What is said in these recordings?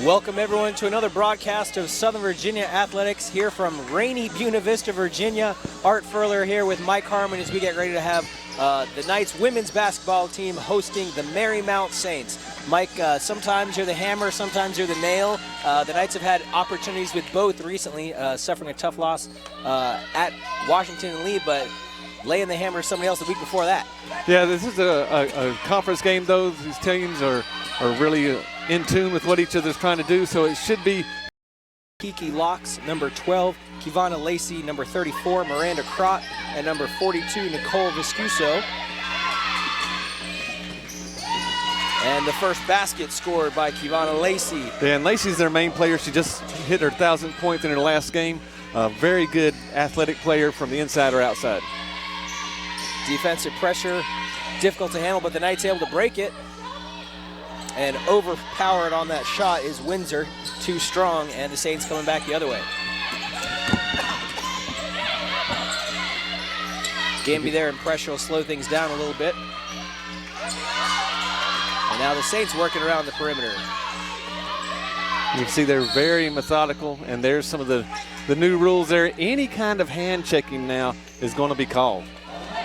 Welcome everyone to another broadcast of Southern Virginia Athletics here from rainy Buena Vista, Virginia. Art Furler here with Mike Harmon as we get ready to have the Knights women's basketball team hosting the Marymount Saints. Mike, sometimes you're the hammer, sometimes you're the nail. The Knights have had opportunities with both recently, suffering a tough loss at Washington and Lee, but laying the hammer to somebody else the week before that. Yeah, this is a conference game, though. These teams are really in tune with what each other's trying to do, so it should be. Kiki Locks, number 12, Kivana Lacey, number 34, Miranda Crott, and number 42, Nicole Viscuso. And the first basket scored by Kivana Lacey. Yeah, and Lacey's their main player. She just hit her 1,000th point in her last game. A very good athletic player from the inside or outside. Defensive pressure, difficult to handle, but the Knights able to break it. And overpowered on that shot is Windsor, too strong, and the Saints coming back the other way. Gamby there, and pressure will slow things down a little bit. And now the Saints working around the perimeter. You can see they're very methodical, and there's some of the new rules there. Any kind of hand checking now is going to be called.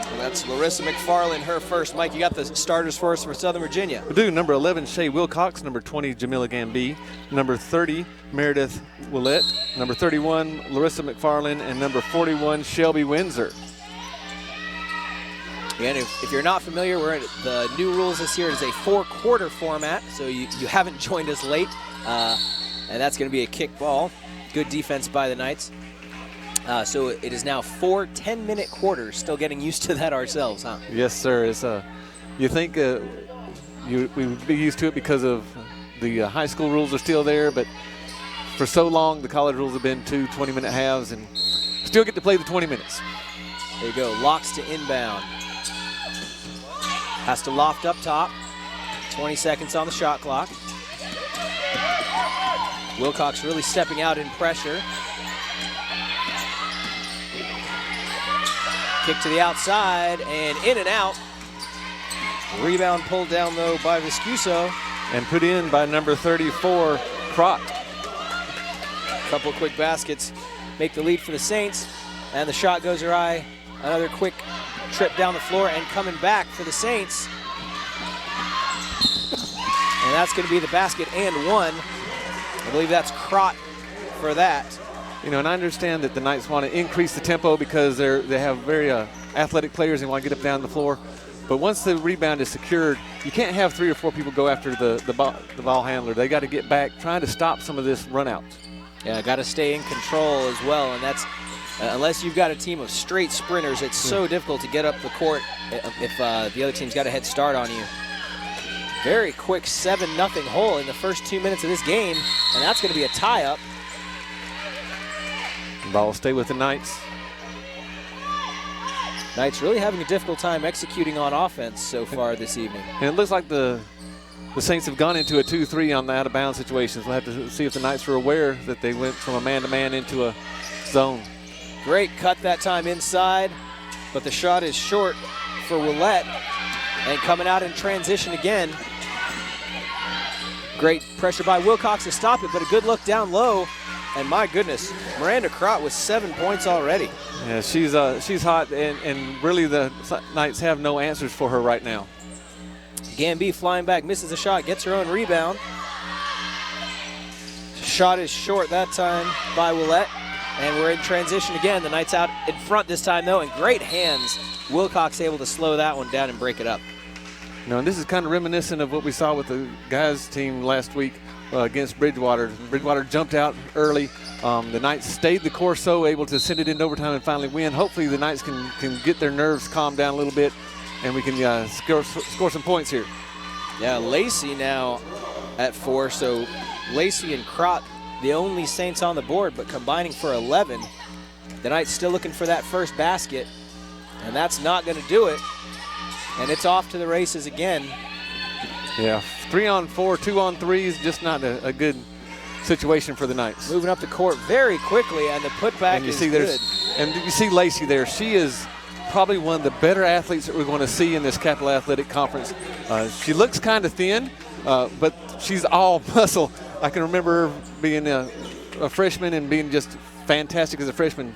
Well, that's Larissa McFarland, her first. Mike, you got the starters for us for Southern Virginia. We do. Number 11, Shay Wilcox. Number 20, Jamila Gamby. Number 30, Meredith Willett. Number 31, Larissa McFarland. And number 41, Shelby Windsor. And if you're not familiar, we're at the new rules this year. It is a 4-quarter format, so you haven't joined us late. And that's going to be a kick ball. Good defense by the Knights. So it is now 4 10-minute quarters. Still getting used to that ourselves, huh? Yes, sir. It's, you think we would be used to it because of the high school rules are still there, but for so long the college rules have been 2 20-minute halves, and still get to play the 20 minutes. There you go. Locks to inbound. Has to loft up top. 20 seconds on the shot clock. Wilcox really stepping out in pressure. Kick to the outside and in and out. Rebound pulled down though by Viscuso. And put in by number 34, Crott. Couple of quick baskets make the lead for the Saints. And the shot goes awry. Another quick trip down the floor and coming back for the Saints. And that's going to be the basket and one. I believe that's Crott for that. You know, and I understand that the Knights want to increase the tempo because they have very athletic players and want to get up down the floor. But once the rebound is secured, you can't have 3 or 4 people go after the ball handler. They got to get back, trying to stop some of this run out. Yeah, got to stay in control as well, and that's unless you've got a team of straight sprinters, it's so difficult to get up the court if the other team's got a head start on you. Very quick 7-0 hole in the first 2 minutes of this game, and that's going to be a tie-up. Ball will stay with the Knights. Knights really having a difficult time executing on offense so far this evening. And it looks like the Saints have gone into a 2-3 on the out-of-bounds situations. We'll have to see if the Knights are aware that they went from a man-to-man into a zone. Great cut that time inside, but the shot is short for Willett. And coming out in transition again. Great pressure by Wilcox to stop it, but a good look down low. And my goodness, Miranda Crott with 7 points already. Yeah, she's hot, and really the Knights have no answers for her right now. Gamby flying back, misses a shot, gets her own rebound. Shot is short that time by Willett. And we're in transition again. The Knights out in front this time, though, and great hands. Wilcox able to slow that one down and break it up. No, and this is kind of reminiscent of what we saw with the guys' team last week against Bridgewater. Bridgewater jumped out early. The Knights stayed the course, so able to send it into overtime and finally win. Hopefully the Knights can get their nerves calmed down a little bit, and we can score some points here. Yeah, Lacey now at 4, so Lacey and Crott, the only Saints on the board, but combining for 11. The Knights still looking for that first basket, and that's not going to do it. And it's off to the races again. Yeah, 3-on-4, 2-on-3 is just not a good situation for the Knights. Moving up the court very quickly, and the putback is good. And you see Lacey there. She is probably one of the better athletes that we're going to see in this Capital Athletic Conference. She looks kind of thin, but she's all muscle. I can remember being a freshman and being just fantastic as a freshman,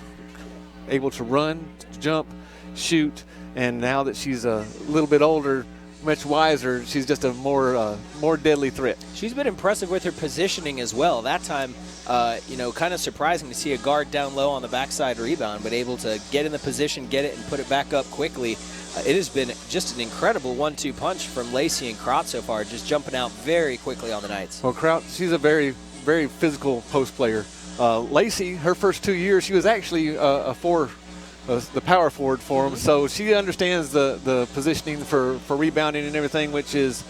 able to run, jump, shoot, and now that she's a little bit older, much wiser, she's just a more deadly threat. She's been impressive with her positioning as well. That time, kind of surprising to see a guard down low on the backside rebound, but able to get in the position, get it, and put it back up quickly. It has been just an incredible 1-2 punch from Lacey and Kraut so far, just jumping out very quickly on the Knights. Well, Kraut, she's a very, very physical post player. Lacey, her first 2 years, she was actually the power forward for them, so she understands the positioning for rebounding and everything, which is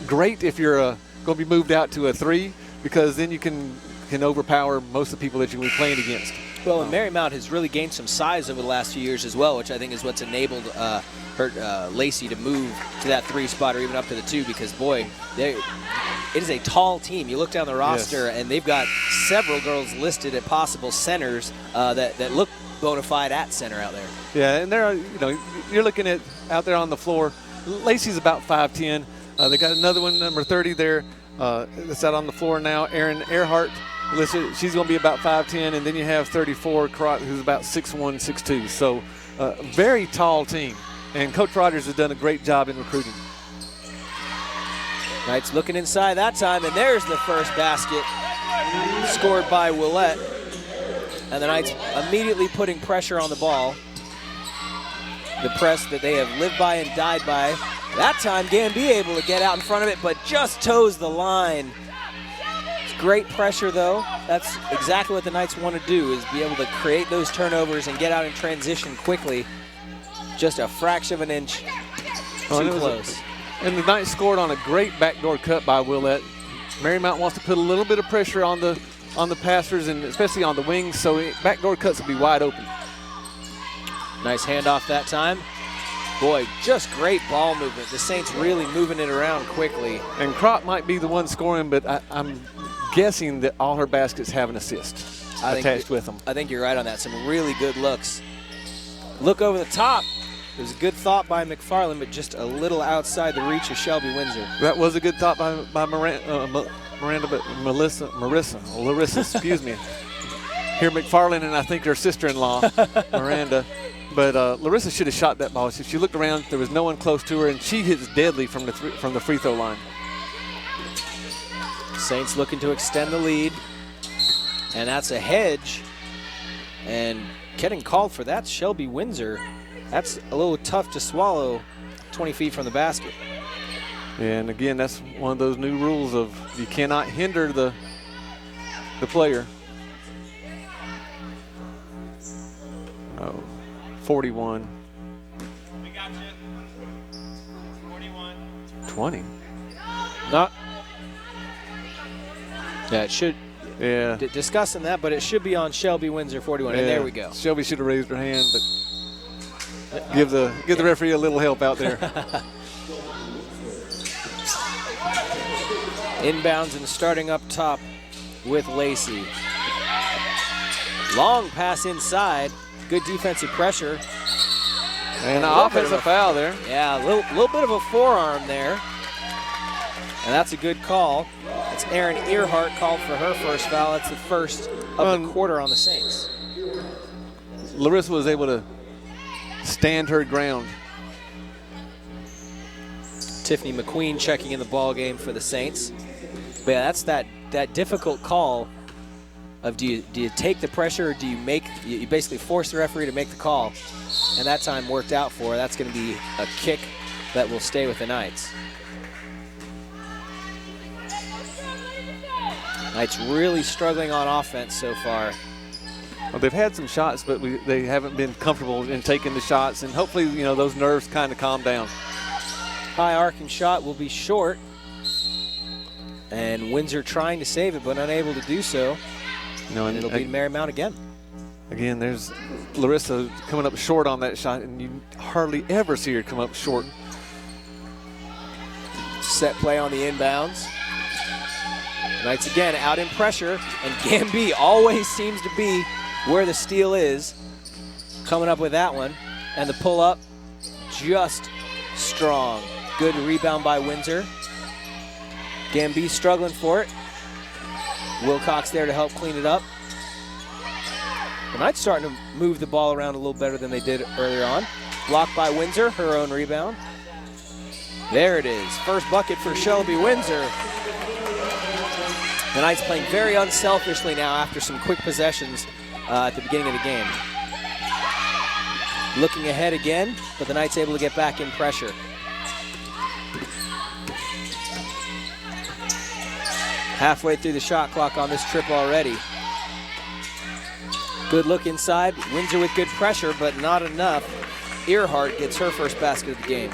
great if you're going to be moved out to a 3, because then you can overpower most of the people that you're going to be playing against. Well, and Marymount has really gained some size over the last few years as well, which I think is what's enabled Lacey to move to that 3 spot or even up to the 2, because, boy, it is a tall team. You look down the roster, yes, and they've got several girls listed at possible centers that look bona fide at center out there. Yeah, and there are, you're looking at out there on the floor. Lacey's about 5'10". They got another one, number 30 there, that's out on the floor now. Erin Earhart, she's going to be about 5'10", and then you have 34, Kraut, who's about 6'1", 6'2". So, very tall team, and Coach Rogers has done a great job in recruiting. Knights looking inside that time, and there's the first basket scored by Willette. And the Knights immediately putting pressure on the ball. The press that they have lived by and died by. That time, Gamby able to get out in front of it, but just toes the line. It's great pressure, though. That's exactly what the Knights want to do, is be able to create those turnovers and get out in transition quickly. Just a fraction of an inch too close. And the Knights scored on a great backdoor cut by Willette. Marymount wants to put a little bit of pressure on the passers, and especially on the wings, so backdoor cuts will be wide open. Nice handoff that time. Boy, just great ball movement. The Saints really moving it around quickly. And Kraut might be the one scoring, but I'm guessing that all her baskets have an assist attached with them. I think you're right on that. Some really good looks. Look over the top. It was a good thought by McFarland, but just a little outside the reach of Shelby Windsor. That was a good thought by Larissa, excuse me. Here, McFarland and I think her sister-in-law, Miranda. But Larissa should have shot that ball. She looked around, there was no one close to her, and she hits deadly from the free throw line. Saints looking to extend the lead, and that's a hedge. And getting called for that, Shelby Windsor. That's a little tough to swallow 20 feet from the basket. And again, that's one of those new rules of you cannot hinder the player. 41. We got you. 41. 20. Not. Yeah, it should. Yeah. Discussing that, but it should be on Shelby Windsor, 41. Yeah. And there we go. Shelby should have raised her hand, but give the referee a little help out there. Inbounds and starting up top with Lacey. Long pass inside. Good defensive pressure. And an offensive foul there. Yeah, a little bit of a forearm there. And that's a good call. It's Erin Earhart called for her first foul. That's the first of the quarter on the Saints. Larissa was able to stand her ground. Tiffany McQueen checking in the ball game for the Saints. But yeah, that's that difficult call of do you take the pressure, or do you basically force the referee to make the call? And that time worked out for her. That's going to be a kick that will stay with the Knights. Knights really struggling on offense so far. Well, they've had some shots, but they haven't been comfortable in taking the shots, and hopefully, those nerves kind of calm down. High arcing shot will be short. And Windsor trying to save it, but unable to do so. And it'll be Marymount again. Again, there's Larissa coming up short on that shot, and you hardly ever see her come up short. Set play on the inbounds. Knights again out in pressure, and Gamby always seems to be where the steal is. Coming up with that one, and the pull up just strong. Good rebound by Windsor. Gamby struggling for it. Wilcox there to help clean it up. The Knights starting to move the ball around a little better than they did earlier on. Blocked by Windsor, her own rebound. There it is, first bucket for Shelby Windsor. The Knights playing very unselfishly now after some quick possessions at the beginning of the game. Looking ahead again, but the Knights able to get back in pressure. Halfway through the shot clock on this trip already. Good look inside, Windsor with good pressure, but not enough. Earhart gets her first basket of the game.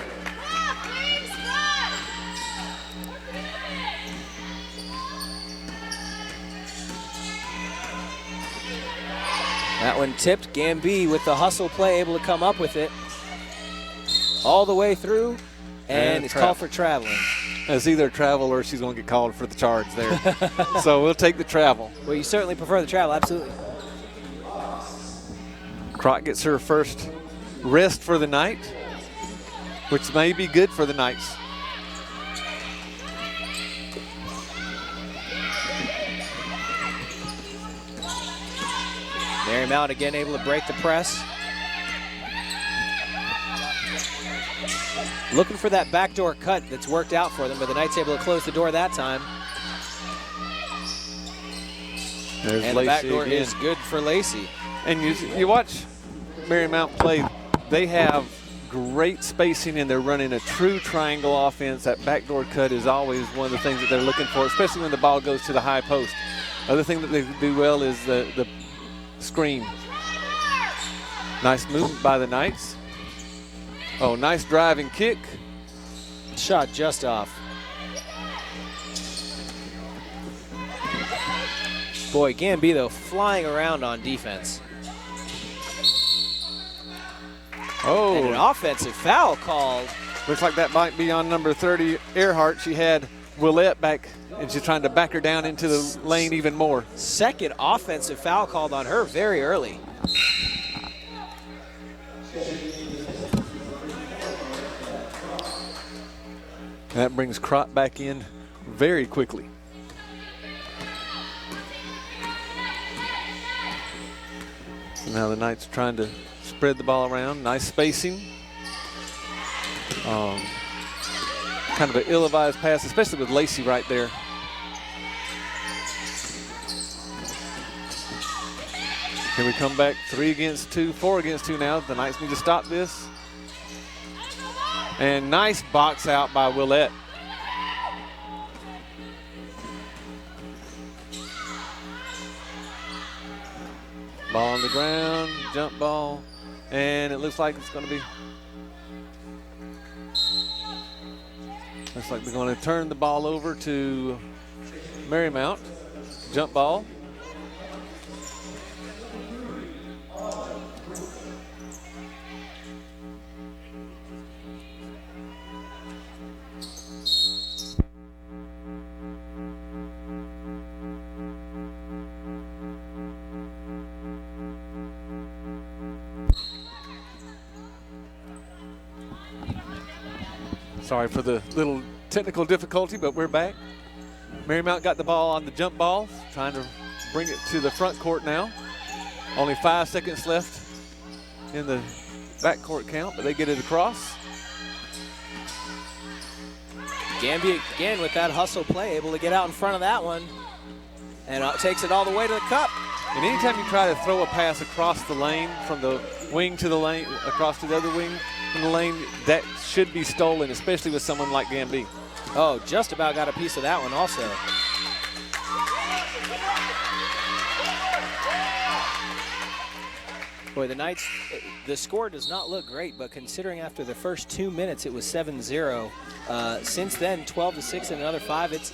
That one tipped. Gamby with the hustle play, able to come up with it all the way through, and it's called for traveling. It's either travel or she's going to get called for the charge there. So we'll take the travel. Well, you certainly prefer the travel, absolutely. Croc gets her first rest for the night, which may be good for the Knights. Marymount again able to break the press. Looking for that backdoor cut that's worked out for them, but the Knights able to close the door that time. There's and Lacey the backdoor again. is good for Lacey. And you watch Marymount play, they have great spacing and they're running a true triangle offense. That backdoor cut is always one of the things that they're looking for, especially when the ball goes to the high post. Other thing that they do well is the screen. Nice movement by the Knights. Oh, nice driving kick. Shot just off. Boy, Gamby though flying around on defense. Oh, And an offensive foul called. looks like that might be on number 30, Earhart. She had Willette back, and she's trying to back her down into the lane even more. Second offensive foul called on her very early. That brings Crott back in very quickly. So now the Knights trying to spread the ball around. Nice spacing. Kind of an ill-advised pass, especially with Lacey right there. Here we come back, 3 against 2, 4 against 2 now. The Knights need to stop this. And nice box out by Willette. Ball on the ground, jump ball, and it looks like it's going to be. Looks like they're going to turn the ball over to Marymount. Jump ball. Sorry for the little technical difficulty, but we're back. Marymount got the ball on the jump ball, trying to bring it to the front court now. Only 5 seconds left in the back court count, but they get it across. Gamby again with that hustle play, able to get out in front of that one. And takes it all the way to the cup. And anytime you try to throw a pass across the lane, from the wing to the lane, across to the other wing from the lane, that should be stolen, especially with someone like Gamby. Oh, just about got a piece of that one also. Boy, the Knights, the score does not look great, but considering after the first 2 minutes it was 7-0, since then 12-6 and another 5,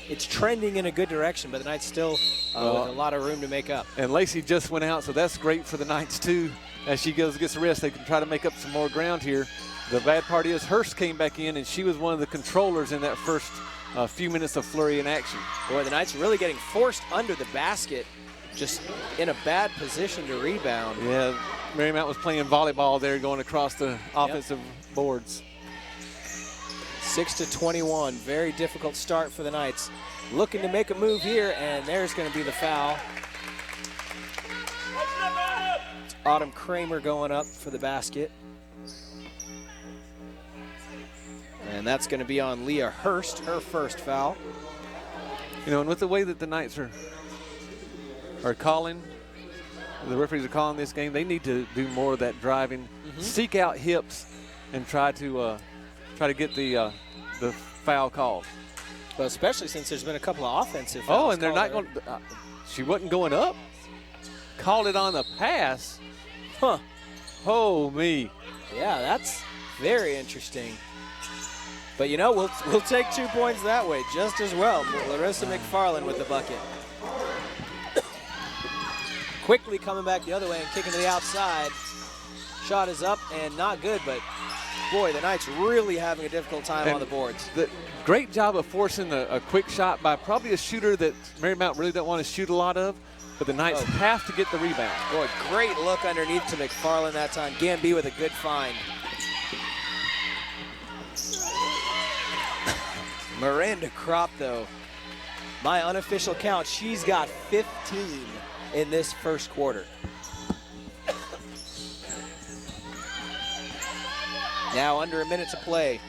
it's trending in a good direction, but the Knights still with a lot of room to make up. And Lacey just went out, so that's great for the Knights too. As she gets the rest, they can try to make up some more ground here. The bad part is Hurst came back in, and she was one of the controllers in that first few minutes of flurry in action. Boy, the Knights are really getting forced under the basket, just in a bad position to rebound. Yeah, Marymount was playing volleyball there, going across the offensive boards. 6-21. Very difficult start for the Knights. Looking to make a move here, and there's going to be the foul. Autumn Kramer going up for the basket. And that's going to be on Leah Hurst, her first foul. You know, and with the way that the Knights are calling, the referees are calling this game, they need to do more of that driving, seek out hips, and try to get the foul called. Well, especially since there's been a couple of offensive fouls. Oh, and they're not going. She wasn't going up. Called it on the pass. Huh. Oh me. Yeah, that's very interesting. But you know, we'll take 2 points that way just as well. Larissa McFarland with the bucket. Quickly coming back the other way and kicking to the outside. Shot is up and not good, but boy, the Knights really having a difficult time on the boards. The great job of forcing a quick shot by probably a shooter that Marymount really don't want to shoot a lot of, but the Knights have to get the rebound. Boy, great look underneath to McFarland that time. Gamby with a good find. Miranda Kropp, though, my unofficial count, she's got 15 in this first quarter. Now under a minute to play.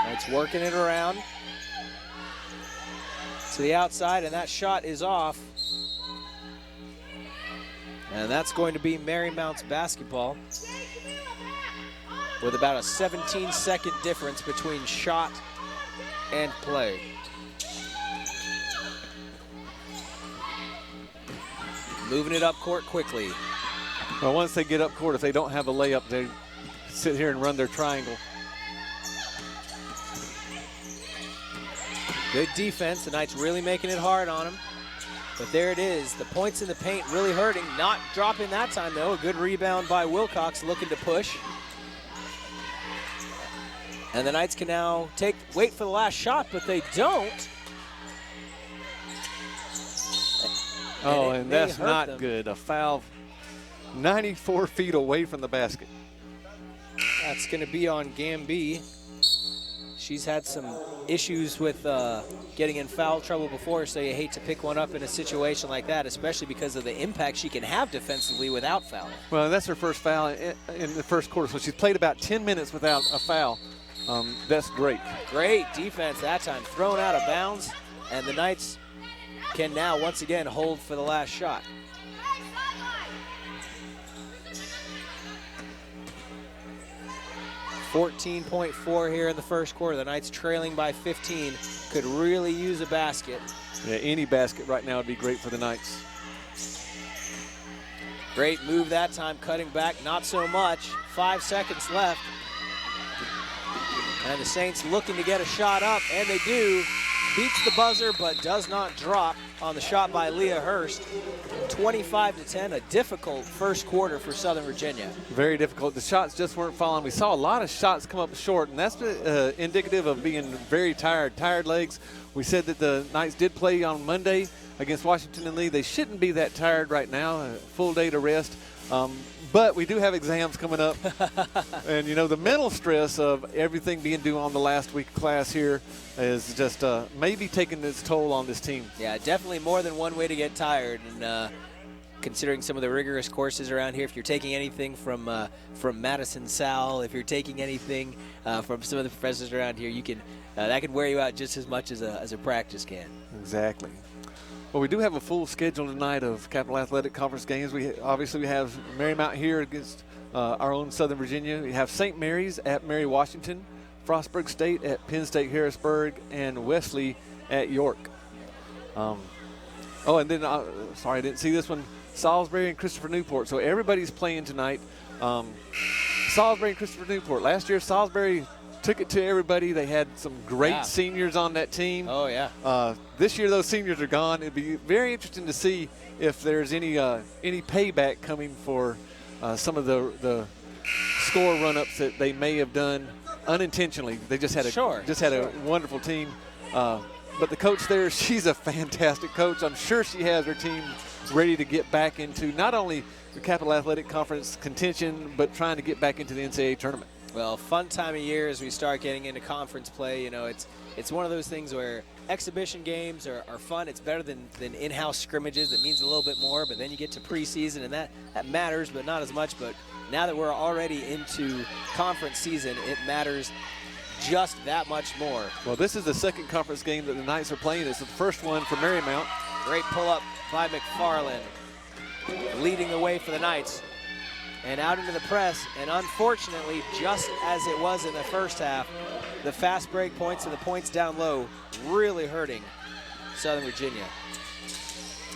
It's working it around to the outside, and that shot is off. And that's going to be Marymount's basketball, with about a 17-second difference between shot and play. Moving it up court quickly. Well, once they get up court, if they don't have a layup, they sit here and run their triangle. Good defense. The Knights really making it hard on them. But there it is. The points in the paint really hurting. Not dropping that time, though. A good rebound by Wilcox, looking to push. And the Knights can now wait for the last shot, but they don't. Oh, and that's not good. A foul 94 feet away from the basket. That's going to be on Gamby. She's had some issues with getting in foul trouble before, so you hate to pick one up in a situation like that, especially because of the impact she can have defensively without fouling. Well, that's her first foul in the first quarter, so she's played about 10 minutes without a foul. That's great. Great defense that time, thrown out of bounds, and the Knights can now once again hold for the last shot. .4 here in the first quarter. The Knights trailing by 15. Could really use a basket. Yeah, any basket right now would be great for the Knights. Great move that time, cutting back, not so much. 5 seconds left. And the Saints looking to get a shot up, and they do. Beats the buzzer, but does not drop on the shot by Leah Hurst. 25-10, a difficult first quarter for Southern Virginia. Very difficult. The shots just weren't falling. We saw a lot of shots come up short, and that's indicative of being very tired legs. We said that the Knights did play on Monday against Washington and Lee. They shouldn't be that tired right now, a full day to rest. But we do have exams coming up. And, you know, the mental stress of everything being due on the last week class here is just maybe taking its toll on this team. Yeah, definitely more than one way to get tired. And considering some of the rigorous courses around here, if you're taking anything from Madison Sal, if you're taking anything from some of the professors around here, you can that can wear you out just as much as a practice can. Exactly. Well, we do have a full schedule tonight of Capital Athletic Conference games. We have Marymount here against our own Southern Virginia. We have St. Mary's at Mary Washington, Frostburg State at Penn State Harrisburg, and Wesley at York. And then, sorry, I didn't see this one, Salisbury and Christopher Newport. So everybody's playing tonight. Salisbury and Christopher Newport. Last year, Salisbury took it to everybody. They had some great seniors on that team. Oh, yeah. This year, those seniors are gone. It'd be very interesting to see if there's any payback coming for some of the score run-ups that they may have done unintentionally. They just had a wonderful team. But the coach there, she's a fantastic coach. I'm sure she has her team ready to get back into not only the Capital Athletic Conference contention, but trying to get back into the NCAA tournament. Well, fun time of year as we start getting into conference play. You know, it's one of those things where exhibition games are fun. It's better than in-house scrimmages. That means a little bit more, but then you get to preseason, and that matters, but not as much. But now that we're already into conference season, it matters just that much more. Well, this is the second conference game that the Knights are playing. It's the first one for Marymount. Great pull-up by McFarland, leading the way for the Knights. And out into the press, and unfortunately, just as it was in the first half, the fast break points and the points down low really hurting Southern Virginia.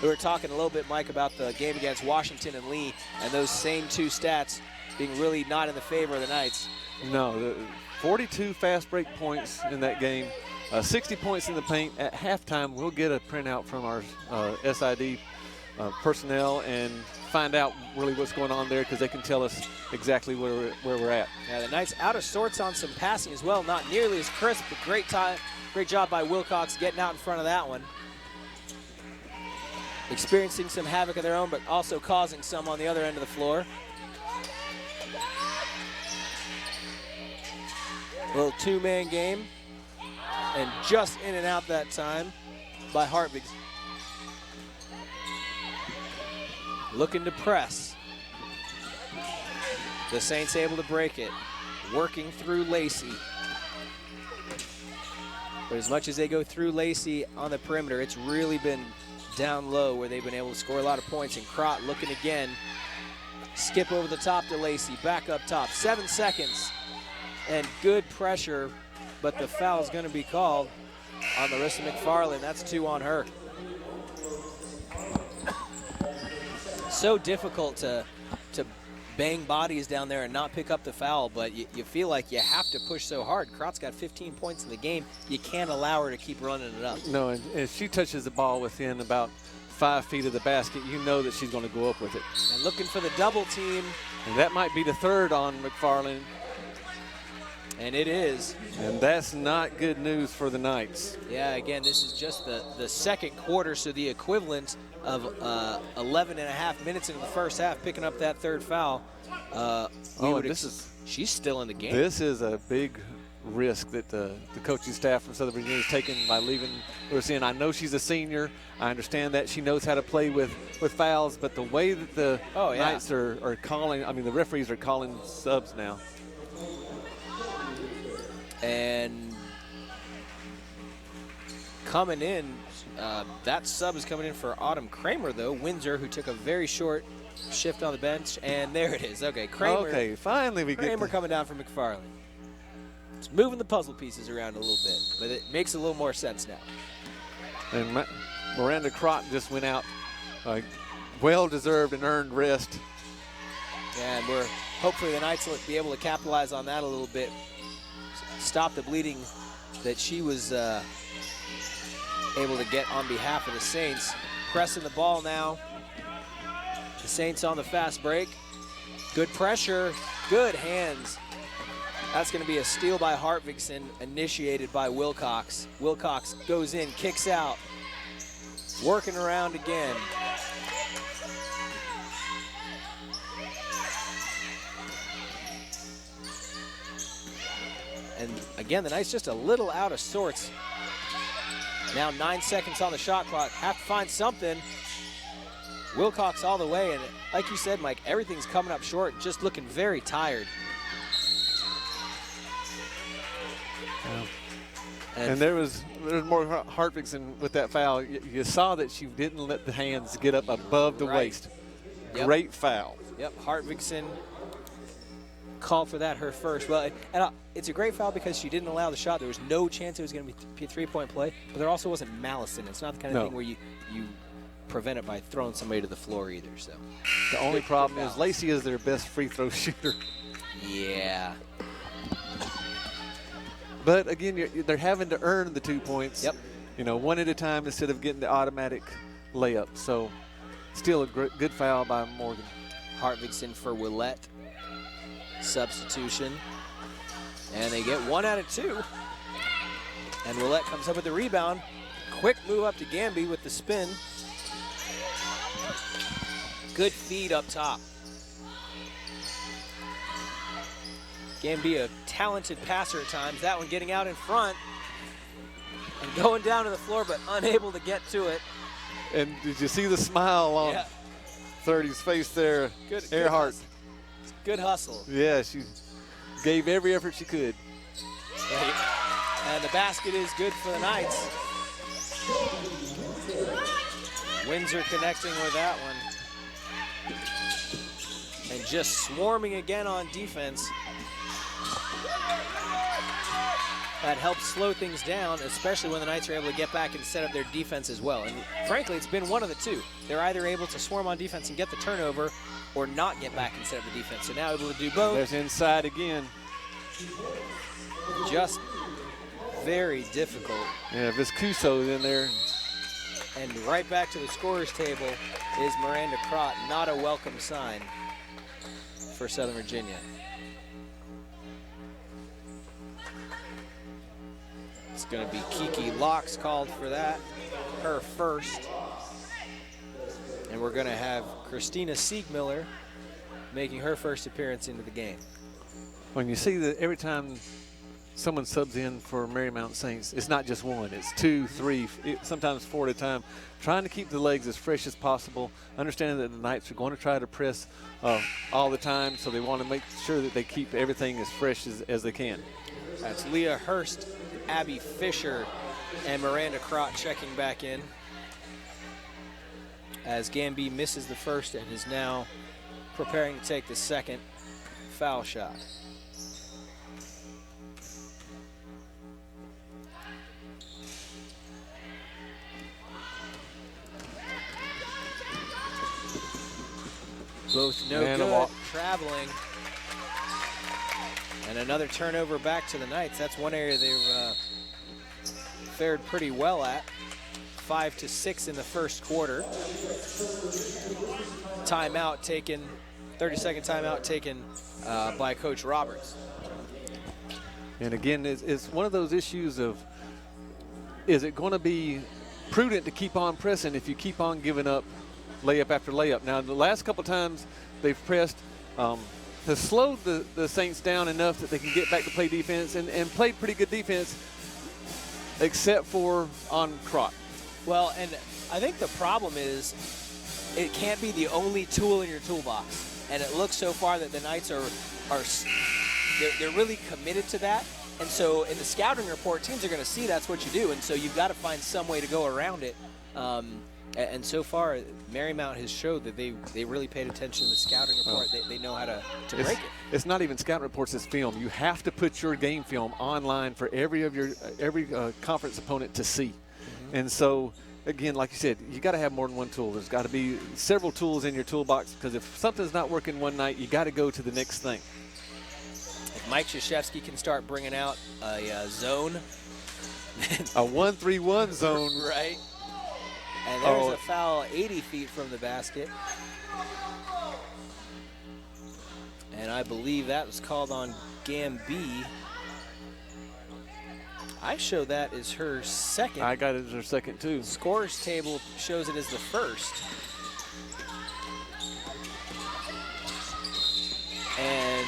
We were talking a little bit, Mike, about the game against Washington and Lee, and those same two stats being really not in the favor of the Knights. No, 42 fast break points in that game, 60 points in the paint. At halftime, we'll get a printout from our SID personnel and find out really what's going on there, because they can tell us exactly where we're at. Yeah, the Knights out of sorts on some passing as well. Not nearly as crisp, but great job by Wilcox getting out in front of that one. Experiencing some havoc of their own, but also causing some on the other end of the floor. Little two-man game, and just in and out that time by Hartwig. Looking to press. The Saints able to break it. Working through Lacey. But as much as they go through Lacey on the perimeter, it's really been down low where they've been able to score a lot of points. And Crott looking again. Skip over the top to Lacey. Back up top. 7 seconds. And good pressure, but the foul is going to be called on Larissa McFarland. That's 2 on her. So difficult to bang bodies down there and not pick up the foul, but you feel like you have to push so hard. Krott's got 15 points in the game. You can't allow her to keep running it up. No, and if she touches the ball within about 5 feet of the basket, you know that she's going to go up with it. And looking for the double team. And that might be the third on McFarland. And it is. And that's not good news for the Knights. Yeah, again, this is just the second quarter, so the equivalent of 11 and a half minutes into the first half, picking up that third foul. She's still in the game. This is a big risk that the coaching staff from Southern Virginia is taking by leaving Larissa in. I know she's a senior. I understand that she knows how to play with fouls, but the way that the Knights are calling, I mean, the referees are calling subs now. And coming in, that sub is coming in for Autumn Kramer, though. Windsor, who took a very short shift on the bench, and there it is. Okay, Kramer. Okay, finally we get Kramer coming down for McFarland. It's moving the puzzle pieces around a little bit, but it makes a little more sense now. And Miranda Crott just went out, well-deserved and earned rest. And hopefully the Knights will be able to capitalize on that a little bit. Stop the bleeding that she was able to get on behalf of the Saints. Pressing the ball now. The Saints on the fast break. Good pressure, good hands. That's going to be a steal by Hartvigsen, initiated by Wilcox. Wilcox goes in, kicks out, working around again. And again, the Knights just a little out of sorts. Now 9 seconds on the shot clock. Have to find something. Wilcox all the way, and like you said, Mike, everything's coming up short, just looking very tired. And there's more Hartvigsen with that foul. You saw that she didn't let the hands get up above the waist. Yep. Great foul. Yep, Hartvigsen called for that her first. Well, and it's a great foul because she didn't allow the shot. There was no chance it was going to be a three-point play, but there also wasn't malice in it. It's not the kind of thing where you prevent it by throwing somebody to the floor either. So the only problem is Lacey is their best free throw shooter. Yeah. But again, they're having to earn the 2 points. Yep. You know, one at a time instead of getting the automatic layup. So still a good foul by Morgan. Hartvigsen for Willette. Substitution. And they get 1 out of 2. And Willette comes up with the rebound. Quick move up to Gamby with the spin. Good feed up top. Gamby, a talented passer at times. That one getting out in front and going down to the floor, but unable to get to it. And did you see the smile on 30's face there? Good, Earhart. Good hustle. Yeah, she gave every effort she could. And the basket is good for the Knights. Windsor connecting with that one. And just swarming again on defense. That helps slow things down, especially when the Knights are able to get back and set up their defense as well. And frankly, it's been one of the two. They're either able to swarm on defense and get the turnover or not get back and set up the defense. So now able to do both. There's inside again. Just very difficult. Yeah, Viscuso in there. And right back to the scorer's table is Miranda Crott. Not a welcome sign for Southern Virginia. It's going to be Kiki Locks called for that, her first. And we're going to have Christina Siegmiller making her first appearance into the game. When you see that every time someone subs in for Marymount Saints, it's not just one, it's 2, 3, sometimes 4 at a time, trying to keep the legs as fresh as possible, understanding that the Knights are going to try to press all the time, so they want to make sure that they keep everything as fresh as they can. That's Leah Hurst, Abby Fisher, and Miranda Crott checking back in as Gamby misses the first and is now preparing to take the second foul shot. Both no good, traveling. And another turnover back to the Knights. That's one area they've fared pretty well at. 5-6 in the first quarter. Timeout taken, 30-second timeout taken by Coach Roberts. And again, it's one of those issues of, is it going to be prudent to keep on pressing if you keep on giving up layup after layup? Now, the last couple times they've pressed, has slowed the Saints down enough that they can get back to play defense and played pretty good defense, except for on Crott. Well, and I think the problem is it can't be the only tool in your toolbox. And it looks so far that the Knights they're really committed to that. And so in the scouting report, teams are going to see that's what you do. And so you've got to find some way to go around it. And so far, Marymount has showed that they really paid attention to the scouting report. They know how to break it. It's not even scouting reports, it's film. You have to put your game film online for every conference opponent to see. Mm-hmm. And so, again, like you said, you got to have more than one tool. There's got to be several tools in your toolbox, because if something's not working one night, you got to go to the next thing. If Mike Krzyzewski can start bringing out a zone. A 1-3-1 zone. Right. And there's a foul 80 feet from the basket. And I believe that was called on Gamby. I show that as her second. I got it as her second, too. Scorer's table shows it as the first. And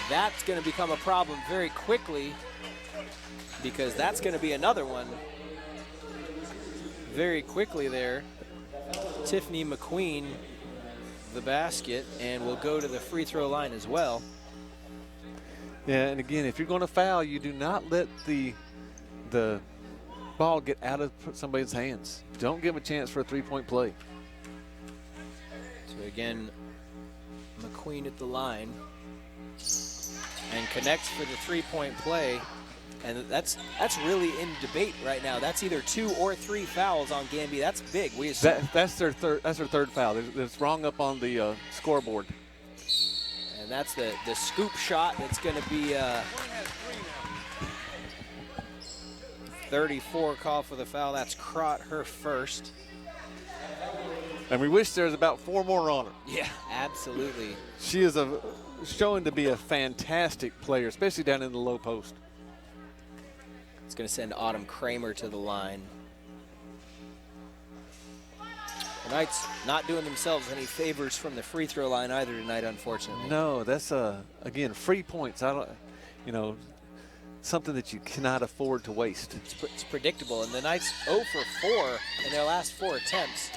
that's going to become a problem very quickly, because that's going to be another one. Very quickly there, Tiffany McQueen, the basket, and will go to the free throw line as well. Yeah, and again, if you're going to foul, you do not let the ball get out of somebody's hands. Don't give them a chance for a three-point play. So again, McQueen at the line and connects for the three-point play. And that's really in debate right now. That's either 2 or 3 fouls on Gamby. That's big. We assume. That's their third foul. It's wrong up on the scoreboard. And that's the scoop shot. That's going to be 34 call for the foul. That's Crott, her first. And we wish there was about 4 more on her. Yeah, absolutely. She is showing to be a fantastic player, especially down in the low post. It's going to send Autumn Kramer to the line. The Knights not doing themselves any favors from the free throw line either tonight, unfortunately. No, that's again free points. you know, something that you cannot afford to waste. It's predictable, and the Knights 0 for 4 in their last 4 attempts.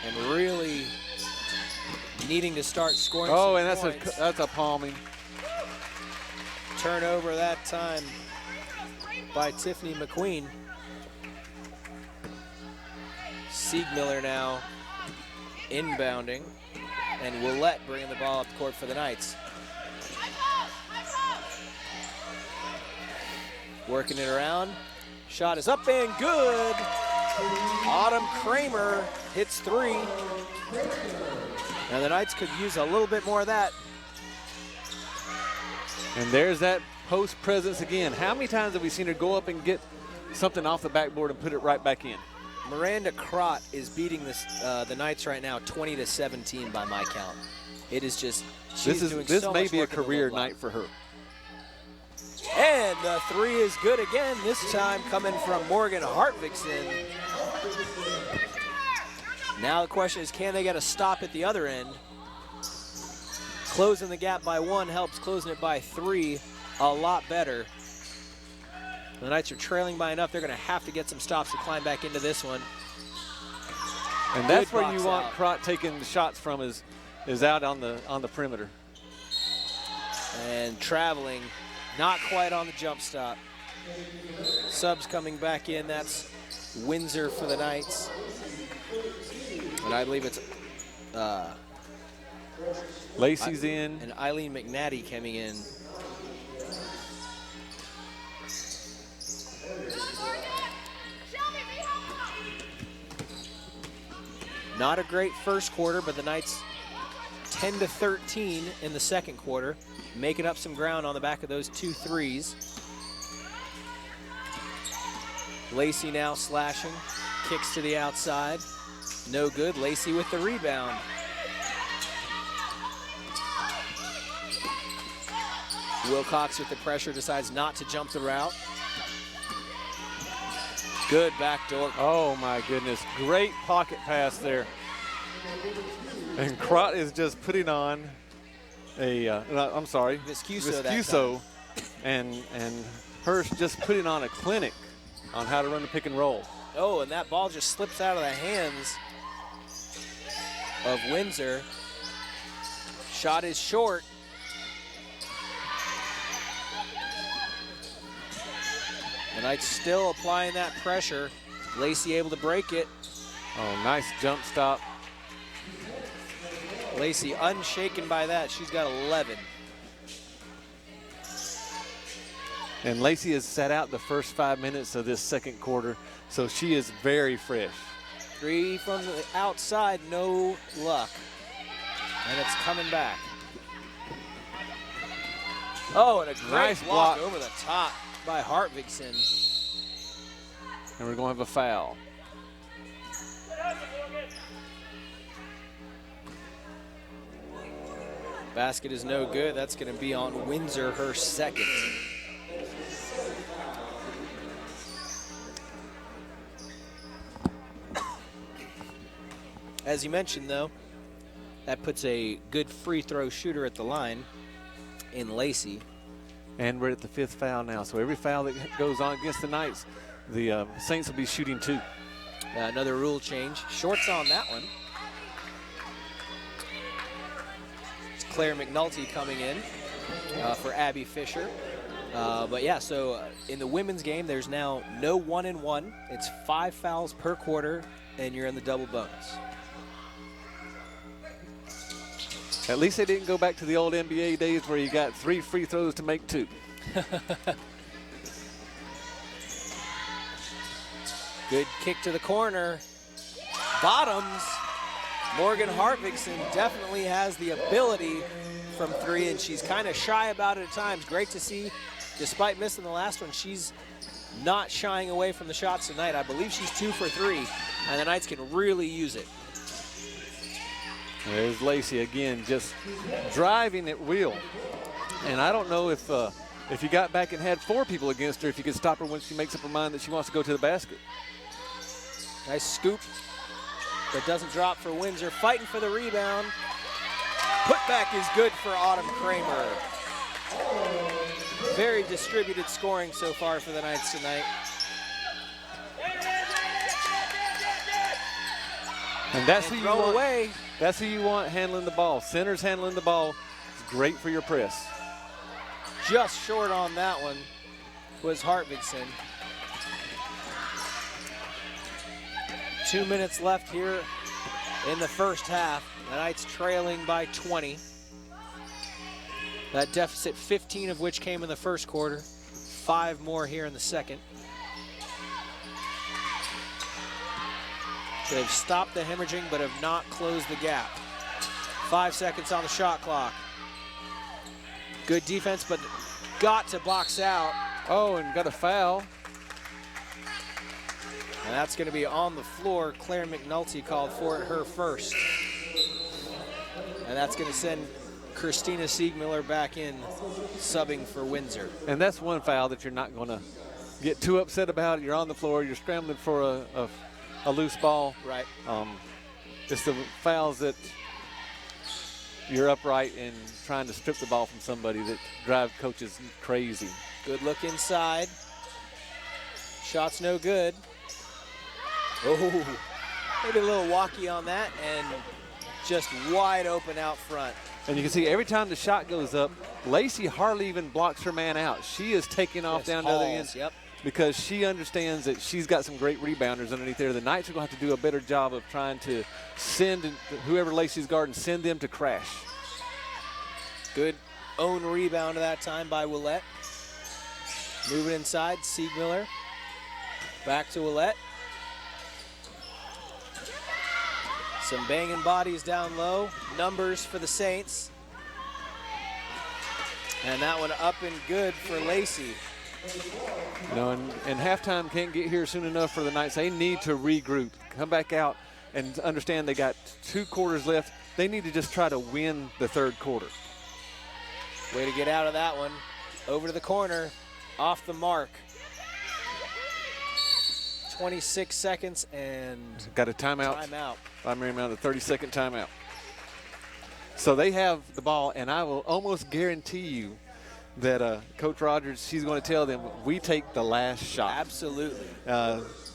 And really needing to start scoring some and points. that's a palming. Turnover that time by Tiffany McQueen. Siegmiller now inbounding, and Willette bringing the ball up the court for the Knights. Working it around. Shot is up and good. Autumn Kramer hits 3. And the Knights could use a little bit more of that. And there's that post presence again. How many times have we seen her go up and get something off the backboard and put it right back in? Miranda Crott is beating the Knights right now 20-17 by my count. It is just, she's doing this so may much be a work in the career low block. night for her. And the 3 is good again, this time coming from Morgan Hartvigsen. Now the question is, can they get a stop at the other end? Closing the gap by 1 helps closing it by 3 a lot better. The Knights are trailing by enough. They're going to have to get some stops to climb back into this one. And that's Good where you box want out. Crott taking the shots from is out on the perimeter. And traveling, not quite on the jump stop. Subs coming back in. That's Windsor for the Knights. And I believe it's Lacey's in. and Eileen McNatty coming in. Not a great first quarter, but the Knights 10-13 in the second quarter, making up some ground on the back of those 2 threes. Lacey now slashing, kicks to the outside. No good. Lacey with the rebound. Wilcox with the pressure decides not to jump the route. Good backdoor. Oh my goodness, great pocket pass there. And Crott is just putting on a, I'm sorry, Viscuso that Viscuso, and Hirsch just putting on a clinic on how to run the pick and roll. Oh, and that ball just slips out of the hands of Windsor. Shot is short. The Knights still applying that pressure. Lacey able to break it. Oh, nice jump stop. Lacey unshaken by that. She's got 11. And Lacey has sat out the first 5 minutes of this second quarter, so she is very fresh. 3 from the outside, no luck. And it's coming back. Oh, and a great Nice block block. over the top by Hartvigsen. And we're going to have a foul. Basket is no good. That's going to be on Windsor, her second. As you mentioned, though, that puts a good free throw shooter at the line in Lacey. And we're at the 5th foul now, so every foul that goes on against the Knights, the Saints will be shooting 2. Another rule change. Shorts on that one. It's Claire McNulty coming in for Abby Fisher. But yeah, so in the women's game, there's now no 1-and-1. It's 5 fouls per quarter, and you're in the double bonus. At least they didn't go back to the old NBA days where you got 3 free throws to make 2. Good kick to the corner. Bottoms. Morgan Hartvigsen definitely has the ability from 3, and she's kind of shy about it at times. Great to see, despite missing the last one, she's not shying away from the shots tonight. I believe she's 2 for 3, and the Knights can really use it. There's Lacey again, just driving at will. And I don't know if you got back and had 4 people against her, if you could stop her when she makes up her mind that she wants to go to the basket. Nice scoop, but doesn't drop for Windsor. Fighting for the rebound. Putback is good for Autumn Kramer. Very distributed scoring so far for the Knights tonight. And that's who you Throw want. away. That's who you want handling the ball. Centers handling the ball. It's great for your press. Just short on that one was Hartwigson. 2 minutes left here in the first half. The Knights trailing by 20. That deficit, 15 of which came in the first quarter. 5 more here in the second. They've stopped the hemorrhaging but have not closed the gap. 5 seconds on the shot clock. Good defense, but got to box out. Oh, and got a foul. And that's going to be on the floor. Claire McNulty called for it, her first. And that's going to send Christina Siegmiller back in, subbing for Windsor. And that's one foul that you're not going to get too upset about. You're on the floor. You're scrambling for a loose ball. Right. It's the fouls that you're upright and trying to strip the ball from somebody that drive coaches crazy. Good look inside. Shot's no good. Oh, maybe a little walkie on that and just wide open out front. And you can see every time the shot goes up, Lacey hardly even blocks her man out. She is taking off down to the other end. Yep. Because she understands that she's got some great rebounders underneath there. The Knights are going to have to do a better job of trying to send whoever Lacey's guarding, send them to crash. Good own rebound that time by Willette. Moving inside, Siegmiller. Back to Willette. Some banging bodies down low. Numbers for the Saints. And that one up and good for Lacey. You know, and halftime can't get here soon enough for the Knights. They need to regroup, come back out, and understand they got 2 quarters left. They need to just try to win the third quarter. Way to get out of that one. Over to the corner, off the mark. 26 seconds and got a timeout. Timeout. By Marymount, a 30-second timeout. So they have the ball, and I will almost guarantee you that Coach Rogers, she's going to tell them, we take the last shot. Absolutely.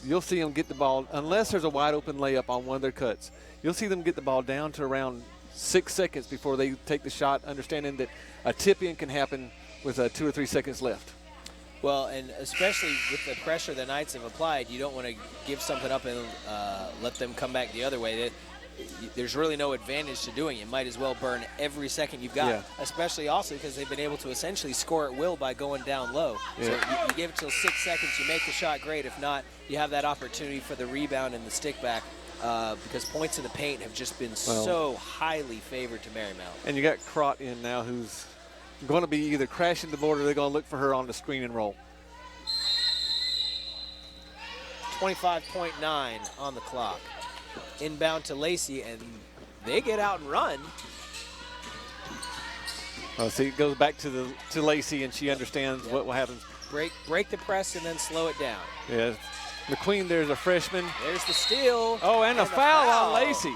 You'll see them get the ball, unless there's a wide open layup on one of their cuts. You'll see them get the ball down to around 6 seconds before they take the shot, understanding that a tip-in can happen with 2 or 3 seconds left. Well, and especially with the pressure the Knights have applied, you don't want to give something up and let them come back the other way. There's really no advantage to doing it. You might as well burn every second you've got, especially also because they've been able to essentially score at will by going down low. Yeah. So you give it till 6 seconds, you make the shot, great. If not, you have that opportunity for the rebound and the stick back because points in the paint have just been so highly favored to Marymount. And you got Crott in now who's going to be either crashing the board or they're going to look for her on the screen and roll. 25.9 on the clock. Inbound to Lacey, and they get out and run. Well, see, it goes back to Lacey, and she understands what will happen. Break the press and then slow it down. Yeah, McQueen, there's a freshman. There's the steal. Oh, and a foul on Lacey.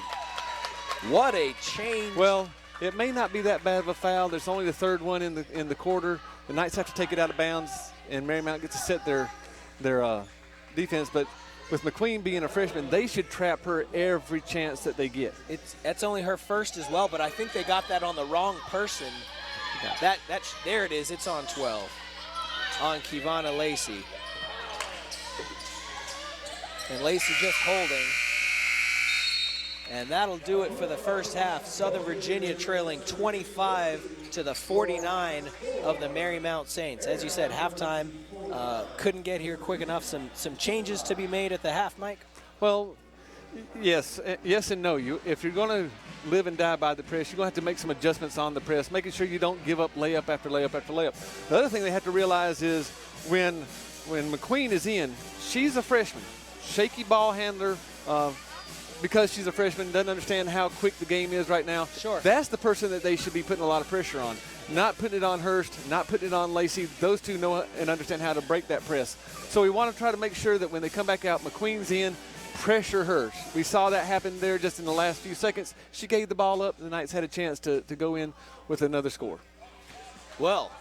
What a change. Well, it may not be that bad of a foul. There's only the third one in the quarter. The Knights have to take it out of bounds, and Marymount gets to set their defense. But with McQueen being a freshman, they should trap her every chance that they get. That's only her first as well, but I think they got that on the wrong person. There it is. It's on 12. On Kivana Lacey. And Lacey just holding. And that'll do it for the first half. Southern Virginia trailing 25-49 of the Marymount Saints. As you said, halftime couldn't get here quick enough. Some changes to be made at the half, Mike? Well, yes and no. If you're going to live and die by the press, you're going to have to make some adjustments on the press, making sure you don't give up layup after layup after layup. The other thing they have to realize is when McQueen is in, she's a freshman, shaky ball handler, because she's a freshman, doesn't understand how quick the game is right now. Sure. That's the person that they should be putting a lot of pressure on. Not putting it on Hurst, not putting it on Lacey. Those two know and understand how to break that press. So we want to try to make sure that when they come back out, McQueen's in, pressure her. We saw that happen there just in the last few seconds. She gave the ball up, and the Knights had a chance to go in with another score. Well,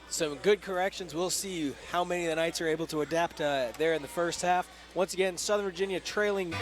some good corrections. We'll see how many of the Knights are able to adapt there in the first half. Once again, Southern Virginia trailing.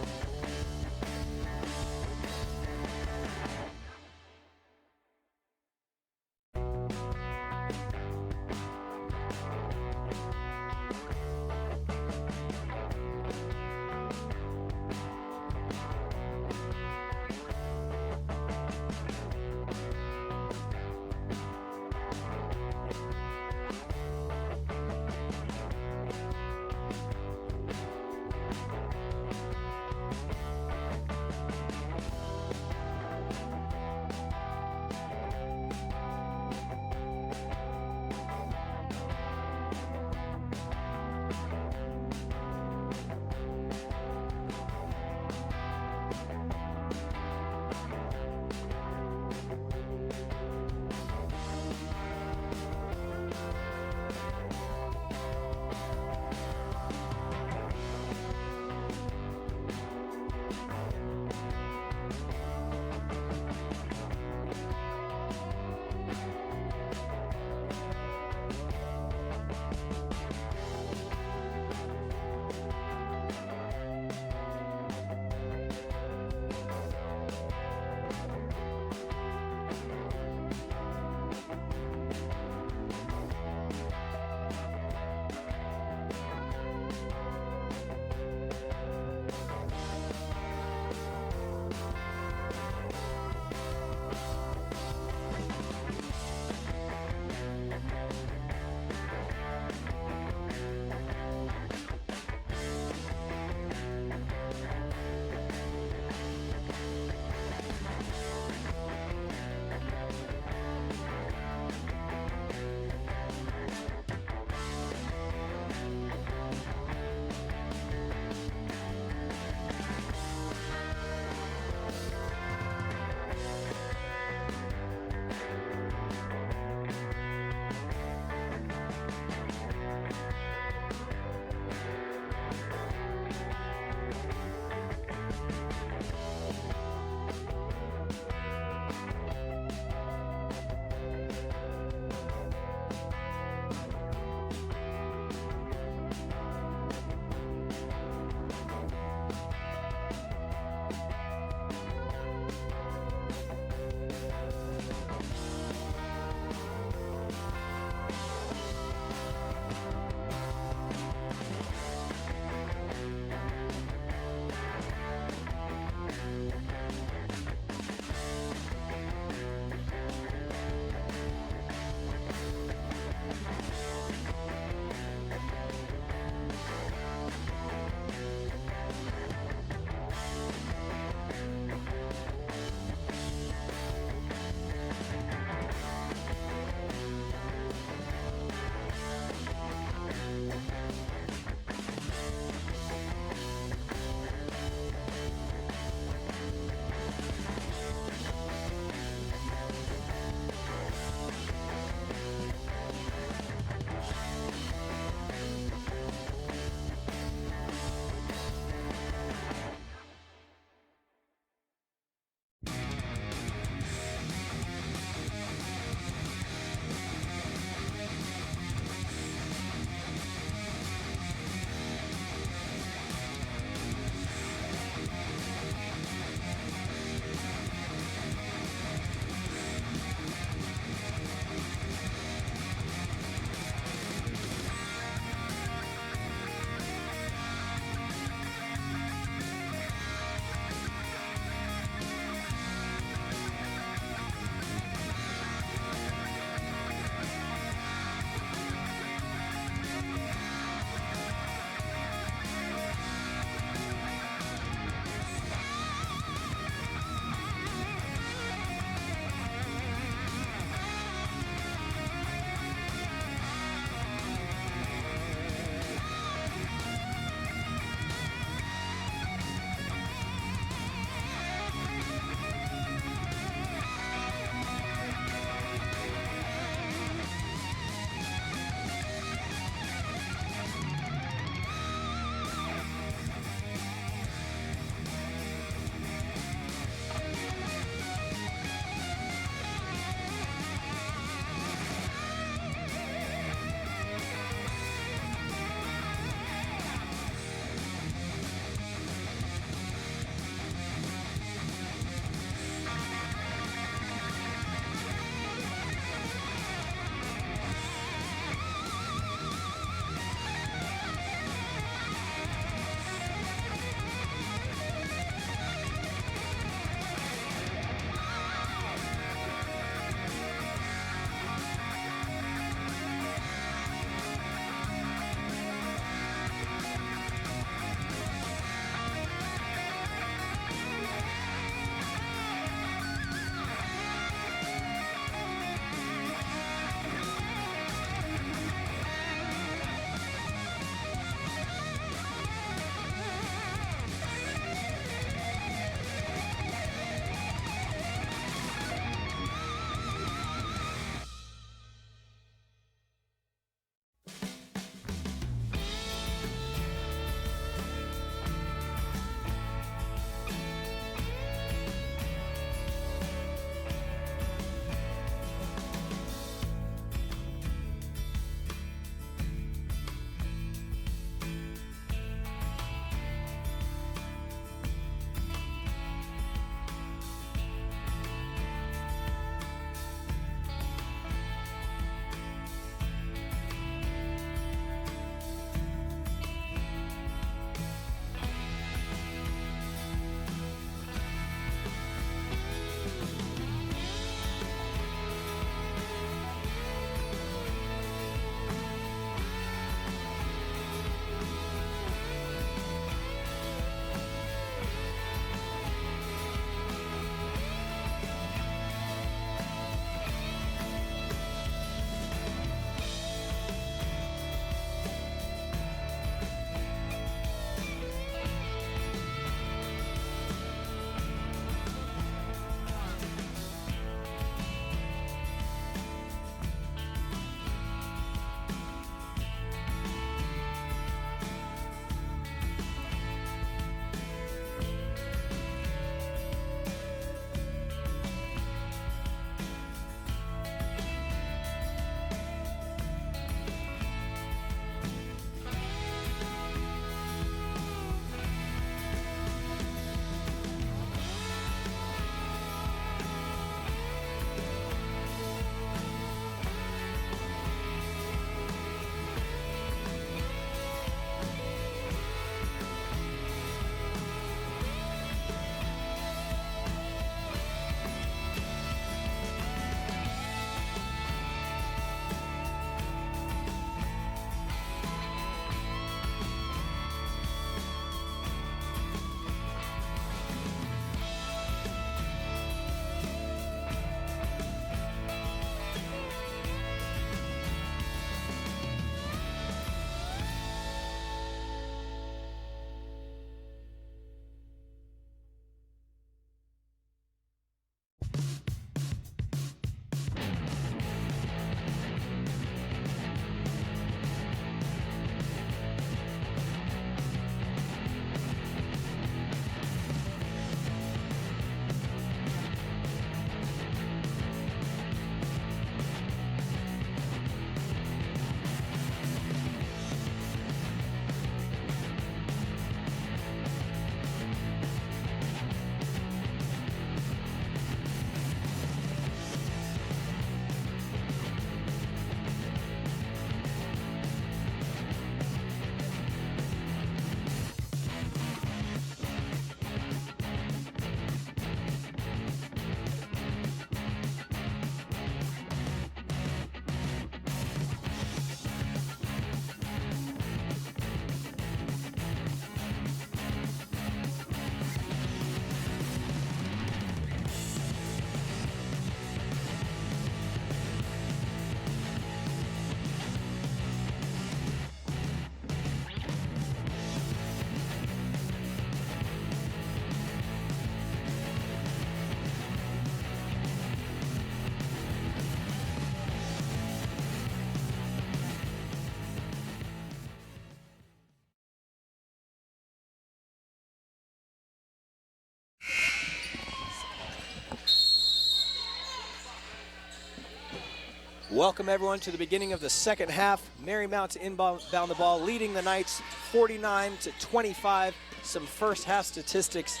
Welcome everyone to the beginning of the second half. Marymount to inbound the ball, leading the Knights 49-25. Some first half statistics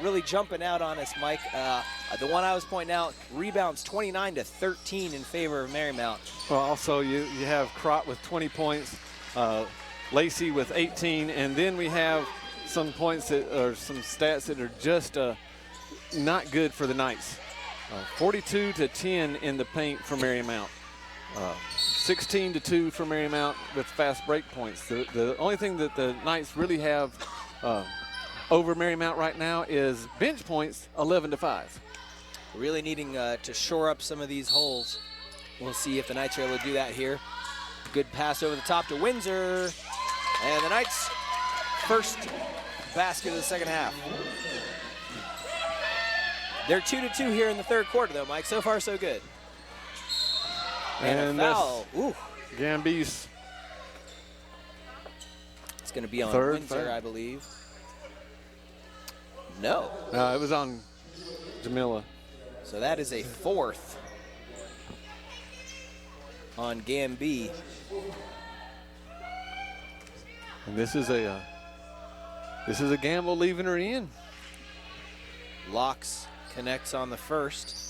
really jumping out on us, Mike. The one I was pointing out, rebounds 29-13 in favor of Marymount. Well, also you have Crott with 20 points, Lacey with 18, and then we have some points that are some stats that are just not good for the Knights. 42-10 in the paint for Marymount. 16-2 for Marymount with fast break points. The only thing that the Knights really have over Marymount right now is bench points, 11-5. Really needing to shore up some of these holes. We'll see if the Knights are able to do that here. Good pass over the top to Windsor. And the Knights' first basket of the second half. They're 2-2 here in the third quarter, though, Mike. So far, so good. And a foul. Ooh. Gambis. It's going to be on Windsor, third. I believe. No. It was on Jamila. So that is a fourth on Gamby. And this is a gamble leaving her in. Locks connects on the first.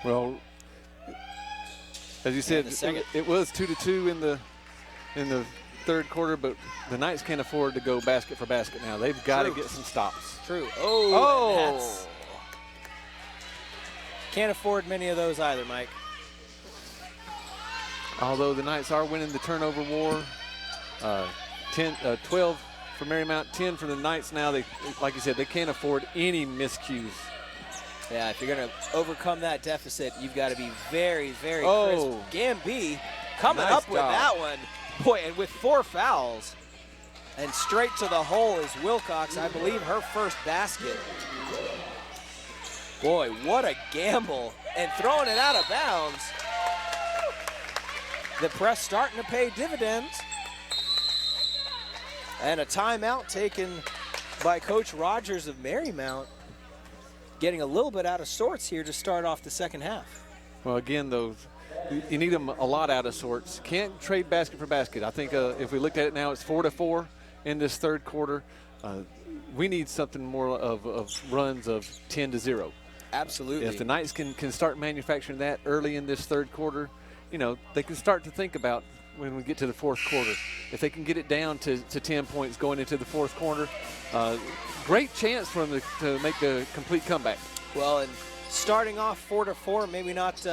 Well, as you said, it was 2-2 in the third quarter, but the Knights can't afford to go basket for basket now. They've got to get some stops. True. Oh! Can't afford many of those either, Mike. Although the Knights are winning the turnover war, 12 for Marymount, 10 for the Knights now. They, like you said, they can't afford any miscues. Yeah, if you're going to overcome that deficit, you've got to be very, very crisp. Gamby coming Nice up with that one. Boy, and with 4 fouls. And straight to the hole is Wilcox, I believe her first basket. Boy, what a gamble. And throwing it out of bounds. The press starting to pay dividends. And a timeout taken by Coach Rogers of Marymount. Getting a little bit out of sorts here to start off the second half. Well, again, though, you need them a lot out of sorts. Can't trade basket for basket. I think if we looked at it now, it's 4-4 in this third quarter. We need something more of runs of 10-0. Absolutely. If the Knights can start manufacturing that early in this third quarter, you know, they can start to think about when we get to the fourth quarter. If they can get it down to 10 points going into the fourth quarter, great chance for them to make the complete comeback. Well, and starting off 4-4, maybe not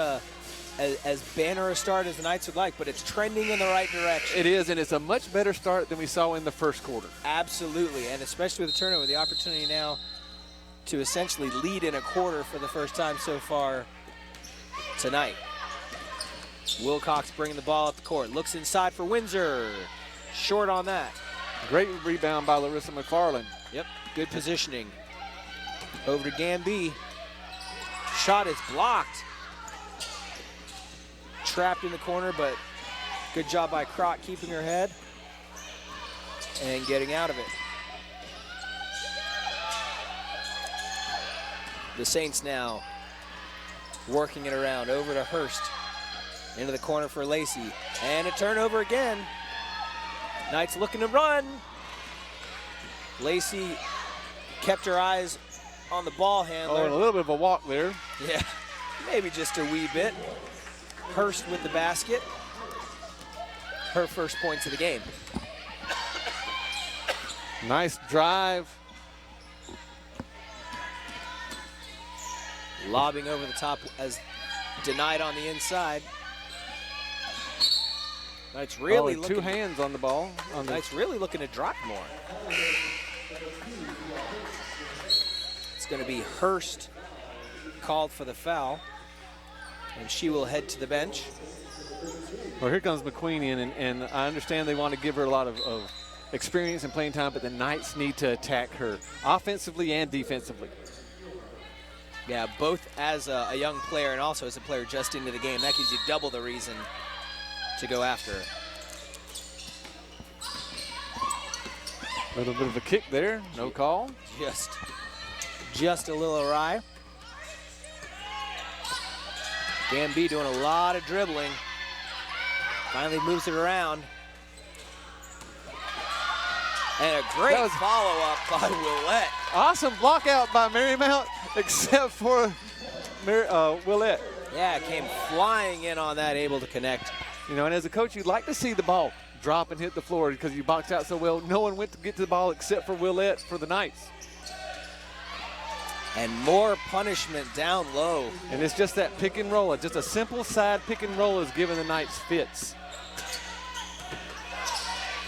as banner a start as the Knights would like, but it's trending in the right direction. It is, and it's a much better start than we saw in the first quarter. Absolutely, and especially with the turnover, the opportunity now to essentially lead in a quarter for the first time so far tonight. Wilcox bringing the ball up the court. Looks inside for Windsor. Short on that. Great rebound by Larissa McFarland. Yep, good positioning. Over to Gamby. Shot is blocked. Trapped in the corner, but good job by Crott keeping her head and getting out of it. The Saints now working it around. Over to Hurst. Into the corner for Lacey. And a turnover again. Knights looking to run. Lacey kept her eyes on the ball handler. Oh, and a little bit of a walk there. Yeah, maybe just a wee bit. Hurst with the basket. Her first points of the game. Nice drive. Lobbing over the top as denied on the inside. Knights really looking. 2 hands on the ball. Knights really looking to drop more. It's going to be Hurst called for the foul, and she will head to the bench. Well, here comes McQueen in, and I understand they want to give her a lot of experience and playing time, but the Knights need to attack her offensively and defensively. Yeah, both as a young player and also as a player just into the game. That gives you double the reason to go after her. A little bit of a kick there, no call. Just a little awry. Gamby doing a lot of dribbling. Finally moves it around. And a great follow-up by Willette. Awesome block out by Marymount, except for Willette. Yeah, came flying in on that, able to connect. You know, and as a coach, you'd like to see the ball drop and hit the floor because you boxed out so well. No one went to get to the ball except for Willette for the Knights. And more punishment down low. And it's just that pick and roll. Just a simple side pick and roll is giving the Knights fits.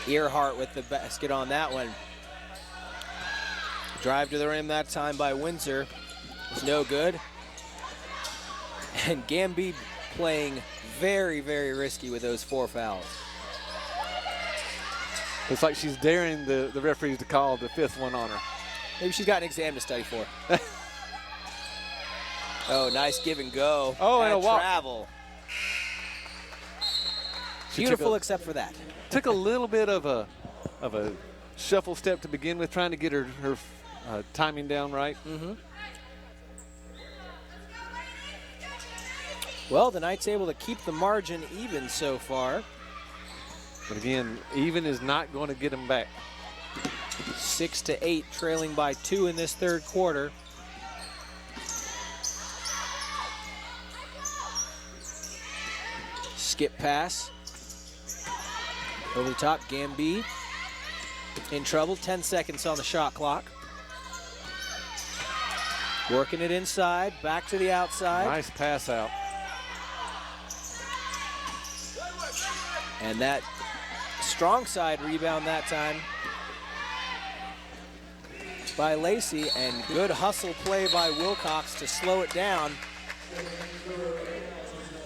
Earhart with the basket on that one. Drive to the rim that time by Windsor. It's no good. And Gamby playing very, very risky with those 4 fouls. It's like she's daring the referees to call the 5th one on her. Maybe she's got an exam to study for. Oh, nice give and go. Oh, and a walk. Travel. Beautiful except for that. Took a little bit of a shuffle step to begin with, trying to get her timing down right. Mm-hmm. Well, the Knights able to keep the margin even so far. But again, even is not going to get them back. 6-8, trailing by 2 in this 3rd quarter. Skip pass. Over the top, Gamby in trouble. 10 seconds on the shot clock. Working it inside, back to the outside. Nice pass out. And that strong side rebound that time by Lacey, and good hustle play by Wilcox to slow it down.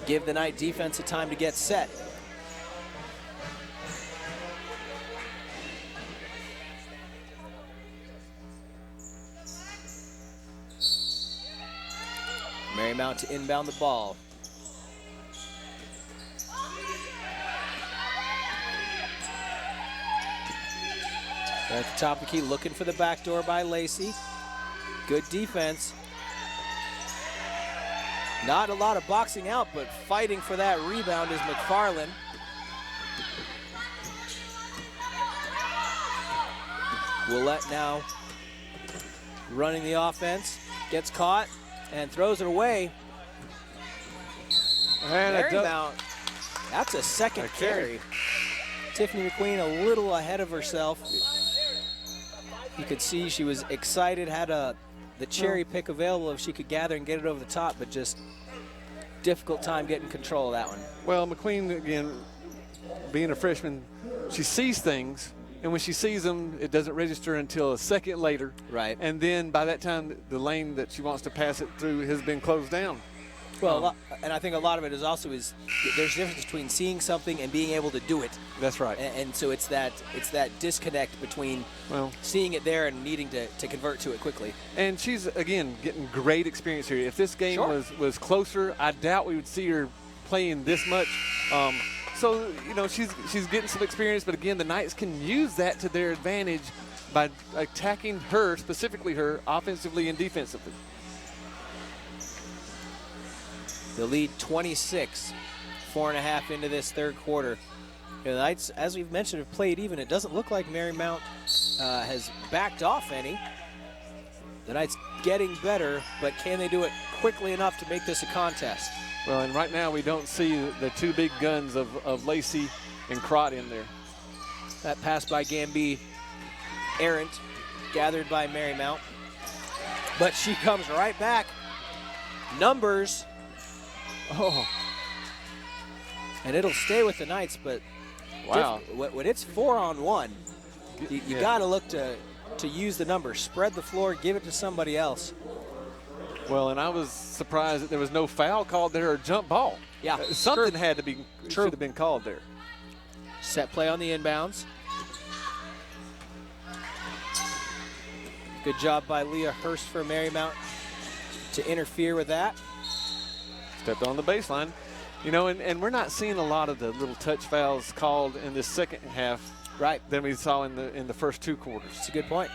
Give the Knight defense a time to get set. Marymount to inbound the ball. At the top of the key, looking for the backdoor by Lacey. Good defense. Not a lot of boxing out, but fighting for that rebound is McFarland. Willette now running the offense. Gets caught and throws it away. And Marymount, that's a second carry. Tiffany McQueen a little ahead of herself. You could see she was excited, had the cherry pick available if she could gather and get it over the top, but just difficult time getting control of that one. Well, McQueen, again, being a freshman, she sees things, and when she sees them, it doesn't register until a second later. Right. And then by that time, the lane that she wants to pass it through has been closed down. Well, and I think a lot of it is also there's a difference between seeing something and being able to do it. That's right. And so it's that disconnect between seeing it there and needing to convert to it quickly. And she's, again, getting great experience here. If this game was closer, I doubt we would see her playing this much. So, you know, she's getting some experience, but again, the Knights can use that to their advantage by attacking her, specifically her, offensively and defensively. The lead 26, 4.5 into this 3rd quarter. The Knights, as we've mentioned, have played even. It doesn't look like Marymount has backed off any. The Knights getting better, but can they do it quickly enough to make this a contest? Well, and right now we don't see the 2 big guns of Lacey and Crott in there. That pass by Gamby, errant, gathered by Marymount. But she comes right back. Numbers. Oh. And it'll stay with the Knights, but wow. When it's 4-on-1, you got to look to use the numbers. Spread the floor, give it to somebody else. Well, and I was surprised that there was no foul called there or jump ball. Yeah. Something had to be, should have been called there. Set play on the inbounds. Good job by Leah Hurst for Marymount to interfere with that. Stepped on the baseline. You know, and we're not seeing a lot of the little touch fouls called in this second half than we saw in the first 2 quarters. That's a good point.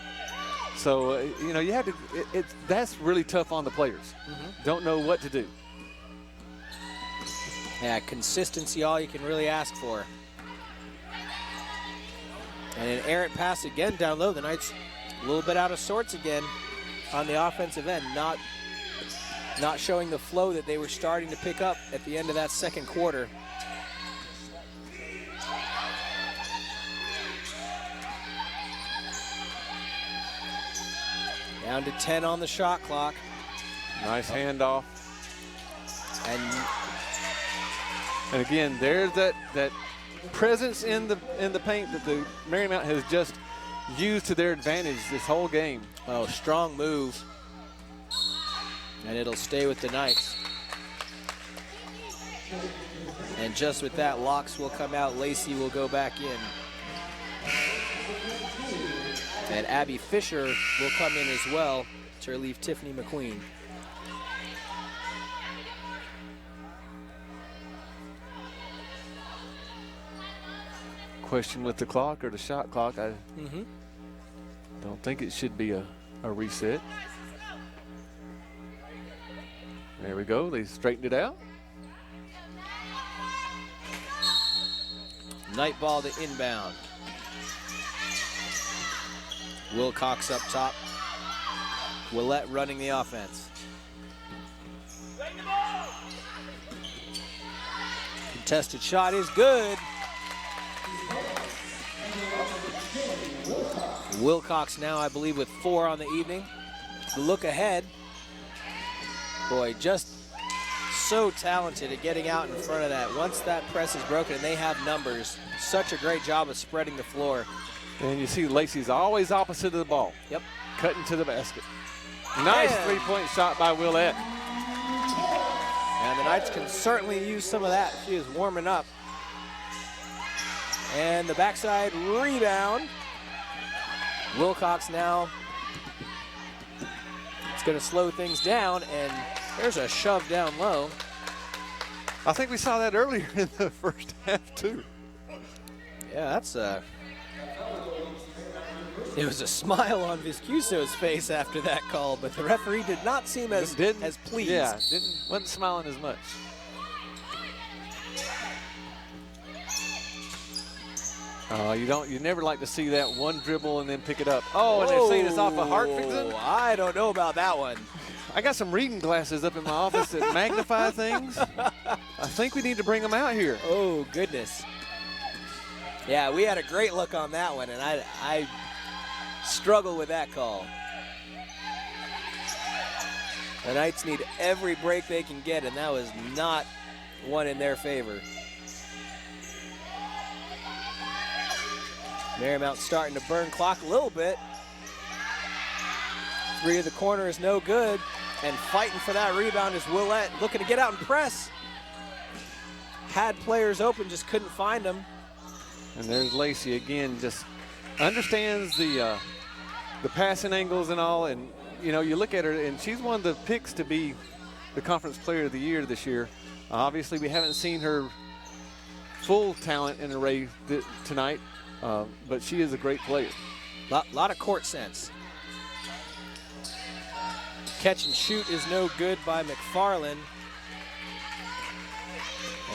So, you know, you have to, that's really tough on the players. Don't know what to do. Yeah, consistency, all you can really ask for. And an errant pass again down low. The Knights a little bit out of sorts again on the offensive end. Not showing the flow that they were starting to pick up at the end of that second quarter. Down to 10 on the shot clock. Nice handoff. And again, there's that presence in the paint that the Marymount has just used to their advantage this whole game. Oh, strong move. And it'll stay with the Knights. And just with that, Locks will come out. Lacey will go back in. And Abby Fisher will come in as well to relieve Tiffany McQueen. Question with the clock or the shot clock. I don't think it should be a reset. There we go. They straightened it out. Night ball to inbound. Wilcox up top. Willette running the offense. Contested shot is good. Wilcox now, I believe, with 4 on the evening. The look ahead. Boy, just so talented at getting out in front of that. Once that press is broken and they have numbers, such a great job of spreading the floor. And you see Lacey's always opposite of the ball. Yep. Cutting to the basket. Nice three-point shot by Willette. And the Knights can certainly use some of that. She is warming up. And the backside rebound. Wilcox now. It's going to slow things down, and there's a shove down low. I think we saw that earlier in the first half, too. Yeah, that's it was a smile on Viscuso's face after that call, but the referee did not seem as pleased. Yeah, wasn't smiling as much. You never like to see that one dribble and then pick it up. Oh, and they're saying it's off of Hartfixon? I don't know about that one. I got some reading glasses up in my office that magnify things. I think we need to bring them out here. Oh, goodness. Yeah, we had a great look on that one, and I struggle with that call. The Knights need every break they can get, and that was not one in their favor. Marymount starting to burn clock a little bit. 3 of the corner is no good, and fighting for that rebound is Willette, looking to get out and press. Had players open, just couldn't find them. And there's Lacey again, just understands the passing angles and all. And, you look at her, and she's one of the picks to be the Conference Player of the Year this year. Obviously, we haven't seen her full talent in array tonight, but she is a great player. Lot of court sense. Catch and shoot is no good by McFarland.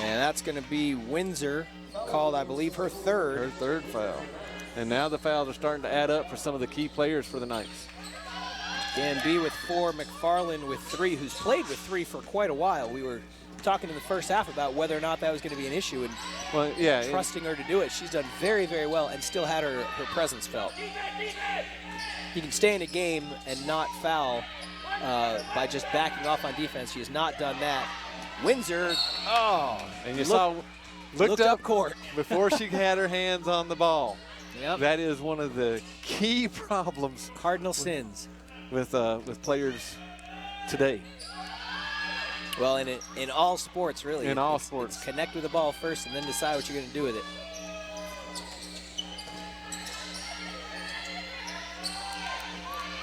And that's going to be Windsor, called, I believe, her third. Her third foul. And now the fouls are starting to add up for some of the key players for the Knights. Dan B with 4, McFarland with 3, who's played with 3 for quite a while. We were talking in the first half about whether or not that was going to be an issue, and trusting her to do it. She's done very, very well and still had her presence felt. You can stay in a game and not foul by just backing off on defense. She has not done that. Windsor, and you saw, looked up court before she had her hands on the ball. Yep. That is one of the key problems. Cardinal sins with players today. Well, in all sports, really. In all sports. It's connect with the ball first and then decide what you're going to do with it.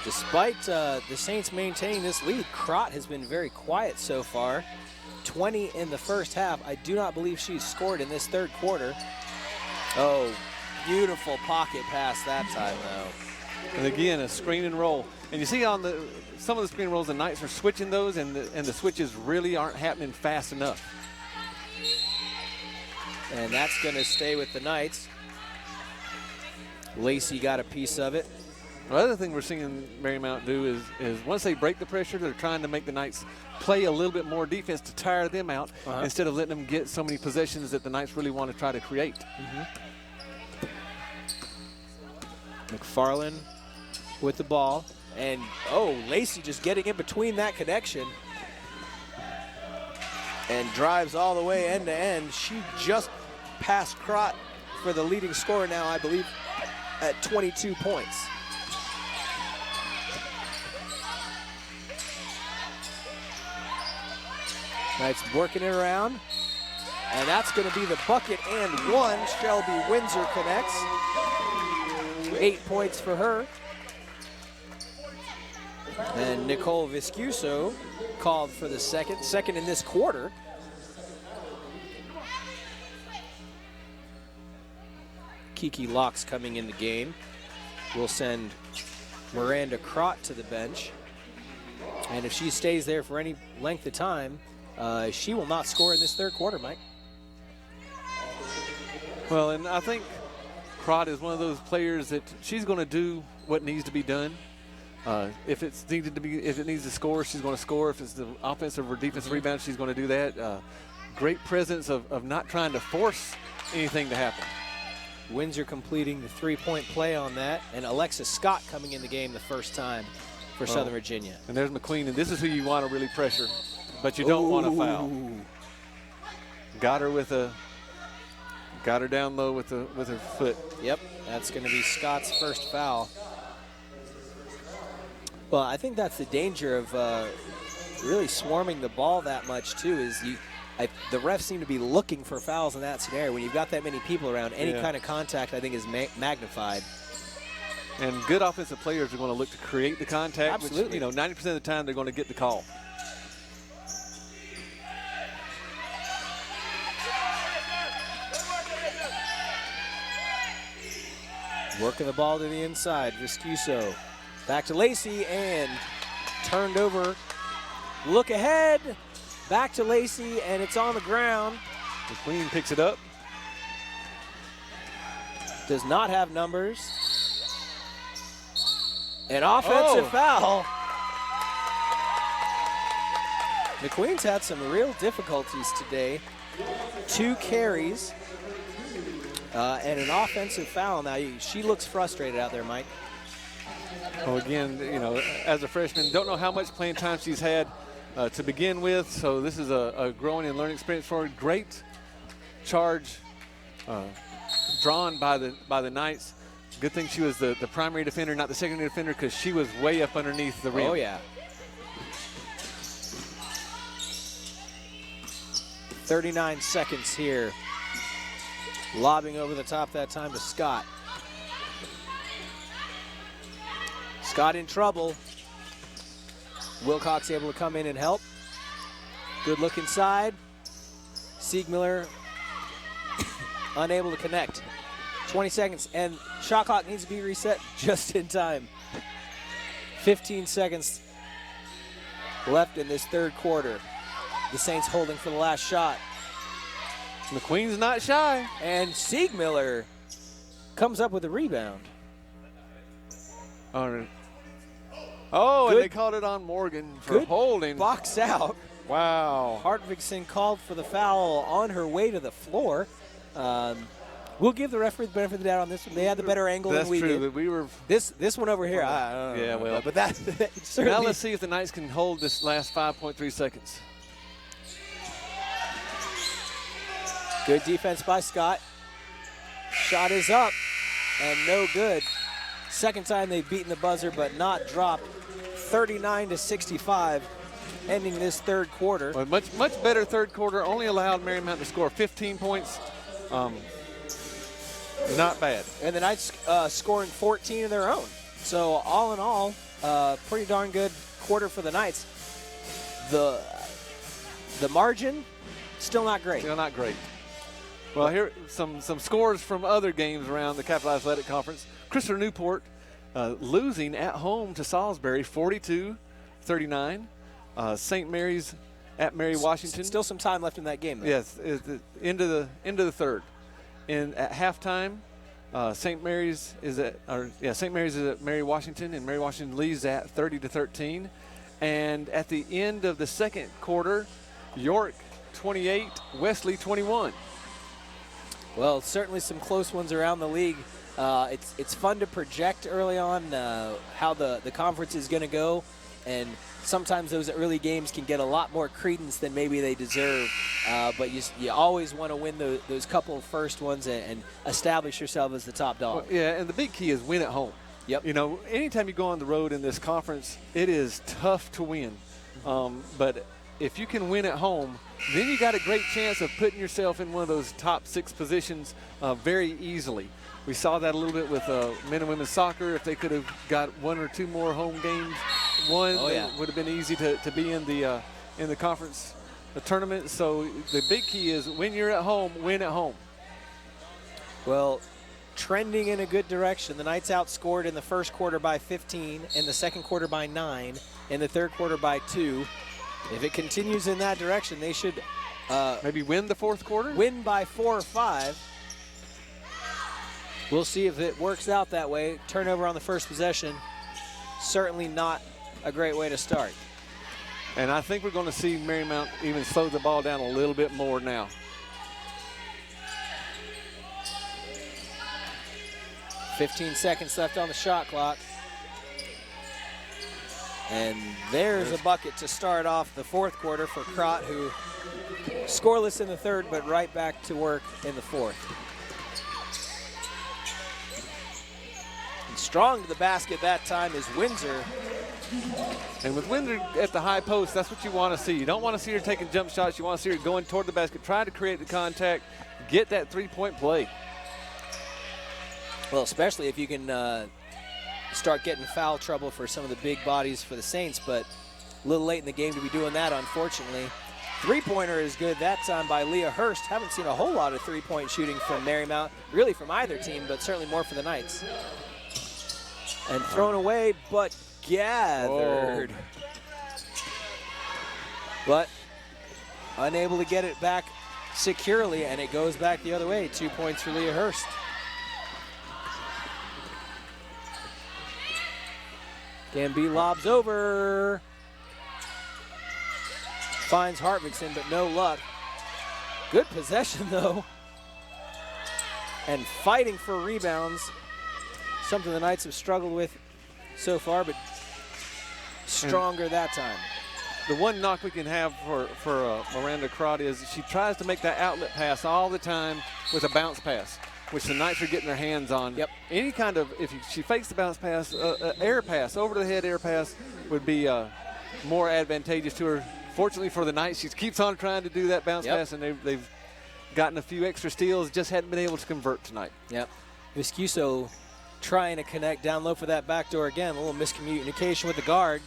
Despite the Saints maintaining this lead, Crott has been very quiet so far. 20 in the first half. I do not believe she's scored in this third quarter. Oh, beautiful pocket pass that time, though. And again, a screen and roll. And you see on some of the screen rolls, the Knights are switching those, and the switches really aren't happening fast enough. And that's going to stay with the Knights. Lacey got a piece of it. The other thing we're seeing Marymount do is once they break the pressure, they're trying to make the Knights play a little bit more defense to tire them out instead of letting them get so many possessions that the Knights really want to try to create. McFarland with the ball. And, Lacey just getting in between that connection. And drives all the way end to end. She just passed Crott for the leading scorer now, I believe, at 22 points. Knights working it around. And that's going to be the bucket and one. Shelby Windsor connects. 8 points for her. And Nicole Viscuso called for the second in this quarter. Kiki Locks coming in the game. We'll send Miranda Crott to the bench. And if she stays there for any length of time, she will not score in this third quarter, Mike. Well, and I think Crott is one of those players that she's going to do what needs to be done. If it needs to score, she's going to score. If it's the offensive or defensive rebound, she's going to do that. Great presence of not trying to force anything to happen. Windsor completing the three-point play on that, and Alexis Scott coming in the game the first time for Southern Virginia. And there's McQueen, and this is who you want to really pressure, but you don't want to foul. Got her down low with her foot. Yep, that's going to be Scott's first foul. Well, I think that's the danger of really swarming the ball that much too. Is the refs seem to be looking for fouls in that scenario. When you've got that many people around, any kind of contact, I think, is magnified. And good offensive players are going to look to create the contact. Absolutely. Which, 90% of the time they're going to get the call. Working the ball to the inside, Viscuso. Back to Lacey and turned over. Look ahead. Back to Lacey, and it's on the ground. McQueen picks it up. Does not have numbers. An offensive foul. McQueen's had some real difficulties today. 2 carries and an offensive foul. Now, she looks frustrated out there, Mike. Well, again, as a freshman, don't know how much playing time she's had to begin with, so this is a growing and learning experience for her. Great charge drawn by the Knights. Good thing she was the primary defender, not the secondary defender, because she was way up underneath the rim. Oh, yeah. 39 seconds here. Lobbing over the top that time to Scott. Scott in trouble. Wilcox able to come in and help. Good look inside. Siegmiller unable to connect. 20 seconds, and shot clock needs to be reset just in time. 15 seconds left in this third quarter. The Saints holding for the last shot. McQueen's not shy. And Siegmiller comes up with a rebound. And they called it on Morgan for holding. Box out. Wow. Hartvigsen called for the foul on her way to the floor. We'll give the referee the benefit of the doubt on this one. They had the better angle than we did. We were this one over here. I don't know, but that's certainly. Now let's see if the Knights can hold this last 5.3 seconds. Good defense by Scott. Shot is up and no good. Second time they've beaten the buzzer, but not dropped. 39-65, ending this third quarter. Well, much better third quarter. Only allowed Marymount to score 15 points. Not bad. And the Knights scoring 14 of their own. So all in all, pretty darn good quarter for the Knights. The margin, still not great. Still not great. Well, here some scores from other games around the Capital Athletic Conference. Christopher Newport losing at home to Salisbury, 42-39. St. Mary's at Mary Washington. Still some time left in that game, though. Yes, into the third. And at halftime, St. Mary's is at Mary Washington, and Mary Washington leads that 30-13. And at the end of the second quarter, York 28, Wesley 21. Well, certainly some close ones around the league. It's fun to project early on how the conference is going to go, and sometimes those early games can get a lot more credence than maybe they deserve. But you always want to win those couple of first ones and establish yourself as the top dog. Well, yeah, and the big key is win at home. Yep. You know, anytime you go on the road in this conference, it is tough to win. But if you can win at home, then you got a great chance of putting yourself in one of those top 6 positions very easily. We saw that a little bit with men and women's soccer. If they could have got 1 or 2 more home games, it would have been easy to be in the conference tournament. So the big key is when you're at home, win at home. Well, trending in a good direction. The Knights outscored in the first quarter by 15, in the second quarter by 9, in the third quarter by 2. If it continues in that direction, they should maybe win the fourth quarter? Win by 4 or 5. We'll see if it works out that way. Turnover on the first possession, certainly not a great way to start. And I think we're going to see Marymount even slow the ball down a little bit more now. .15 seconds left on the shot clock. And there's a bucket to start off the fourth quarter for Crott, who scoreless in the third, but right back to work in the fourth. And strong to the basket that time is Windsor. And with Windsor at the high post, that's what you want to see. You don't want to see her taking jump shots. You want to see her going toward the basket, trying to create the contact, get that three-point play. Well, especially if you can start getting foul trouble for some of the big bodies for the Saints, but a little late in the game to be doing that, unfortunately. Three-pointer is good that time by Leah Hurst. Haven't seen a whole lot of three-point shooting from Marymount, really from either team, but certainly more for the Knights. And thrown away, but gathered. Whoa. But unable to get it back securely, and it goes back the other way. 2 points for Leah Hurst. Gamby lobs over. Finds Hartvigsson, but no luck. Good possession, though. And fighting for rebounds. Something the Knights have struggled with so far, but stronger that time. The one knock we can have for Miranda Crott is she tries to make that outlet pass all the time with a bounce pass, which the Knights are getting their hands on. Yep. Any kind of, she fakes the bounce pass, air pass, over the head air pass would be more advantageous to her. Fortunately for the Knights, she keeps on trying to do that bounce pass, and they've gotten a few extra steals, just hadn't been able to convert tonight. Yep. Viscuso trying to connect down low for that backdoor again. A little miscommunication with the guard,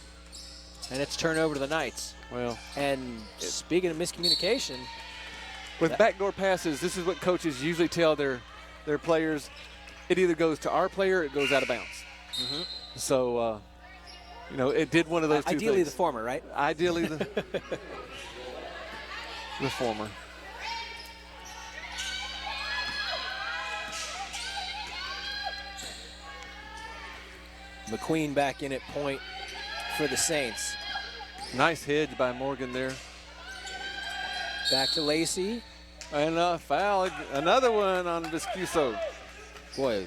and it's turned over to the Knights. Well, and speaking of miscommunication, with backdoor passes, this is what coaches usually tell their players. It either goes to our player or it goes out of bounds. Mm-hmm. So, it did one of those two Ideally things. The former, right? Ideally the former. McQueen back in at point for the Saints. Nice hedge by Morgan there. Back to Lacey. And a foul, another one on Viscuso. Boy,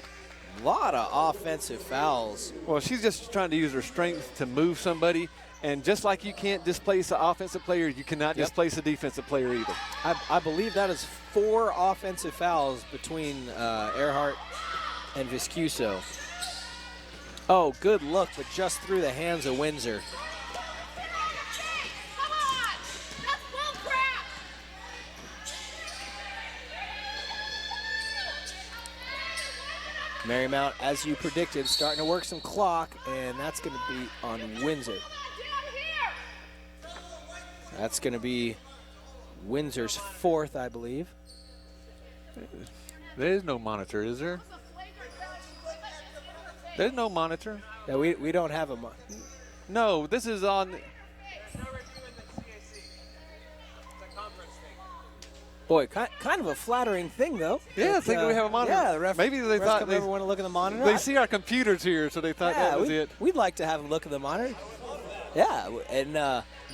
a lot of offensive fouls. Well, she's just trying to use her strength to move somebody. And just like you can't displace an offensive player, you cannot displace a defensive player either. I believe that is 4 offensive fouls between Earhart and Viscuso. Oh, good look, but just through the hands of Windsor. Marymount, as you predicted, starting to work some clock, and that's going to be on Windsor. That's going to be Windsor's 4th, I believe. There's no monitor, is there? There's no monitor. Yeah, we don't have a monitor. No, this is on. Boy, kind of a flattering thing, though. Yeah, I think we have a monitor. Yeah, the ref. Maybe they refs thought come they over want to look at the monitor. They see our computers here, so they thought that was it. We'd like to have a look at the monitor. Yeah, and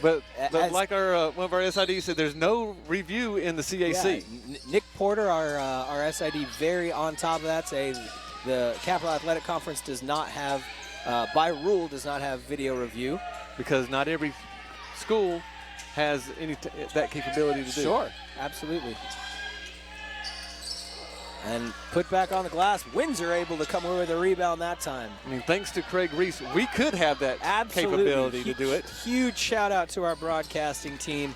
but like our one of our SIDs said, there's no review in the CAC. Yeah, Nick Porter, our SID, very on top of that. Say the Capital Athletic Conference does not have, by rule, does not have video review because not every school has that capability to do. Sure, absolutely. And put back on the glass. Windsor able to come over with a rebound that time. I mean, thanks to Craig Reese, we could have that capability to do it. Huge shout out to our broadcasting team.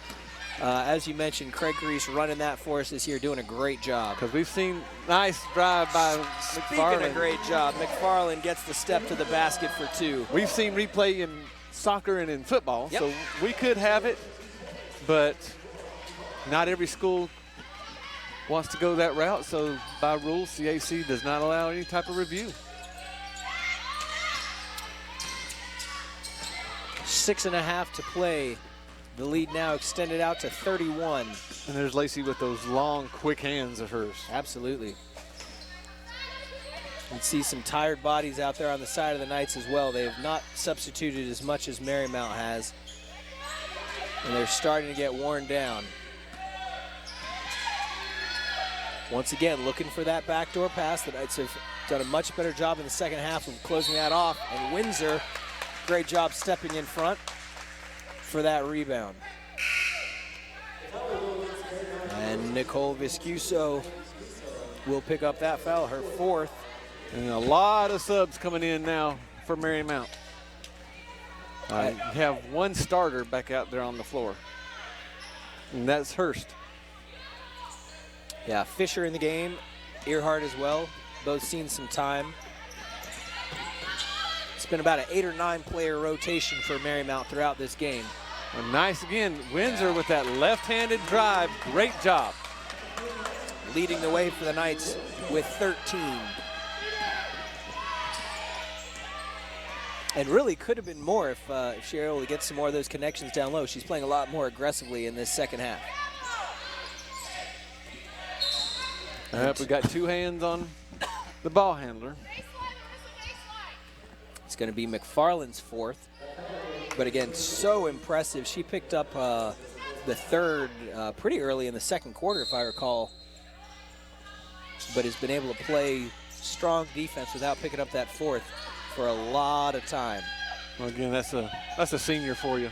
As you mentioned, Craig Reese running that for us this year, doing a great job. Because we've seen nice drive by Speaking McFarland. of great job, McFarland gets the step to the basket for 2. We've seen replay in soccer and in football, Yep. so we could have it, but not every school wants to go that route, so by rule, CAC does not allow any type of review. 6.5 to play. The lead now extended out to 31. And there's Lacey with those long, quick hands of hers. Absolutely. You can see some tired bodies out there on the side of the Knights as well. They have not substituted as much as Marymount has. And they're starting to get worn down. Once again, looking for that backdoor pass. The Knights have done a much better job in the second half of closing that off. And Windsor, great job stepping in front for that rebound. And Nicole Viscuso will pick up that foul, her 4th. And a lot of subs coming in now for Marymount. You have one starter back out there on the floor, and that's Hurst. Yeah, Fisher in the game, Earhart as well, both seen some time. It's been about an 8 or 9 player rotation for Marymount throughout this game. And nice again, Windsor with that left-handed drive, great job. Leading the way for the Knights with 13. And really could have been more if she were able to get some more of those connections down low. She's playing a lot more aggressively in this second half. We got 2 hands on the ball handler. It's going to be McFarland's 4th. But again, so impressive. She picked up the 3rd pretty early in the second quarter, if I recall. But has been able to play strong defense without picking up that 4th for a lot of time. Well, again, that's a senior for you.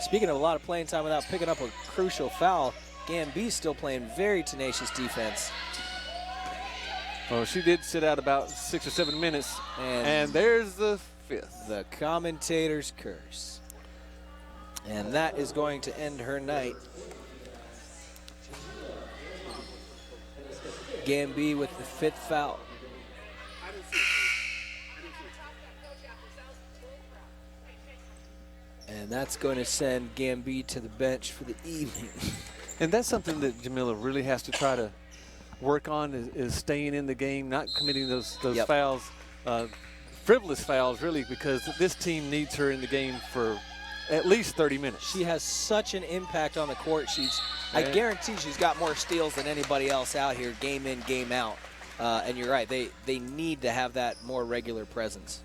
Speaking of a lot of playing time without picking up a crucial foul, Gamby's still playing very tenacious defense. Well, she did sit out about 6 or 7 minutes, and there's the 5th. The commentator's curse. And that is going to end her night. Gamby with the 5th foul. And that's going to send Gamby to the bench for the evening. And that's something that Jamila really has to try to work on is staying in the game, not committing those fouls, frivolous fouls really, because this team needs her in the game for at least 30 minutes. She has such an impact on the court. I guarantee she's got more steals than anybody else out here, game in, game out. And you're right, they need to have that more regular presence.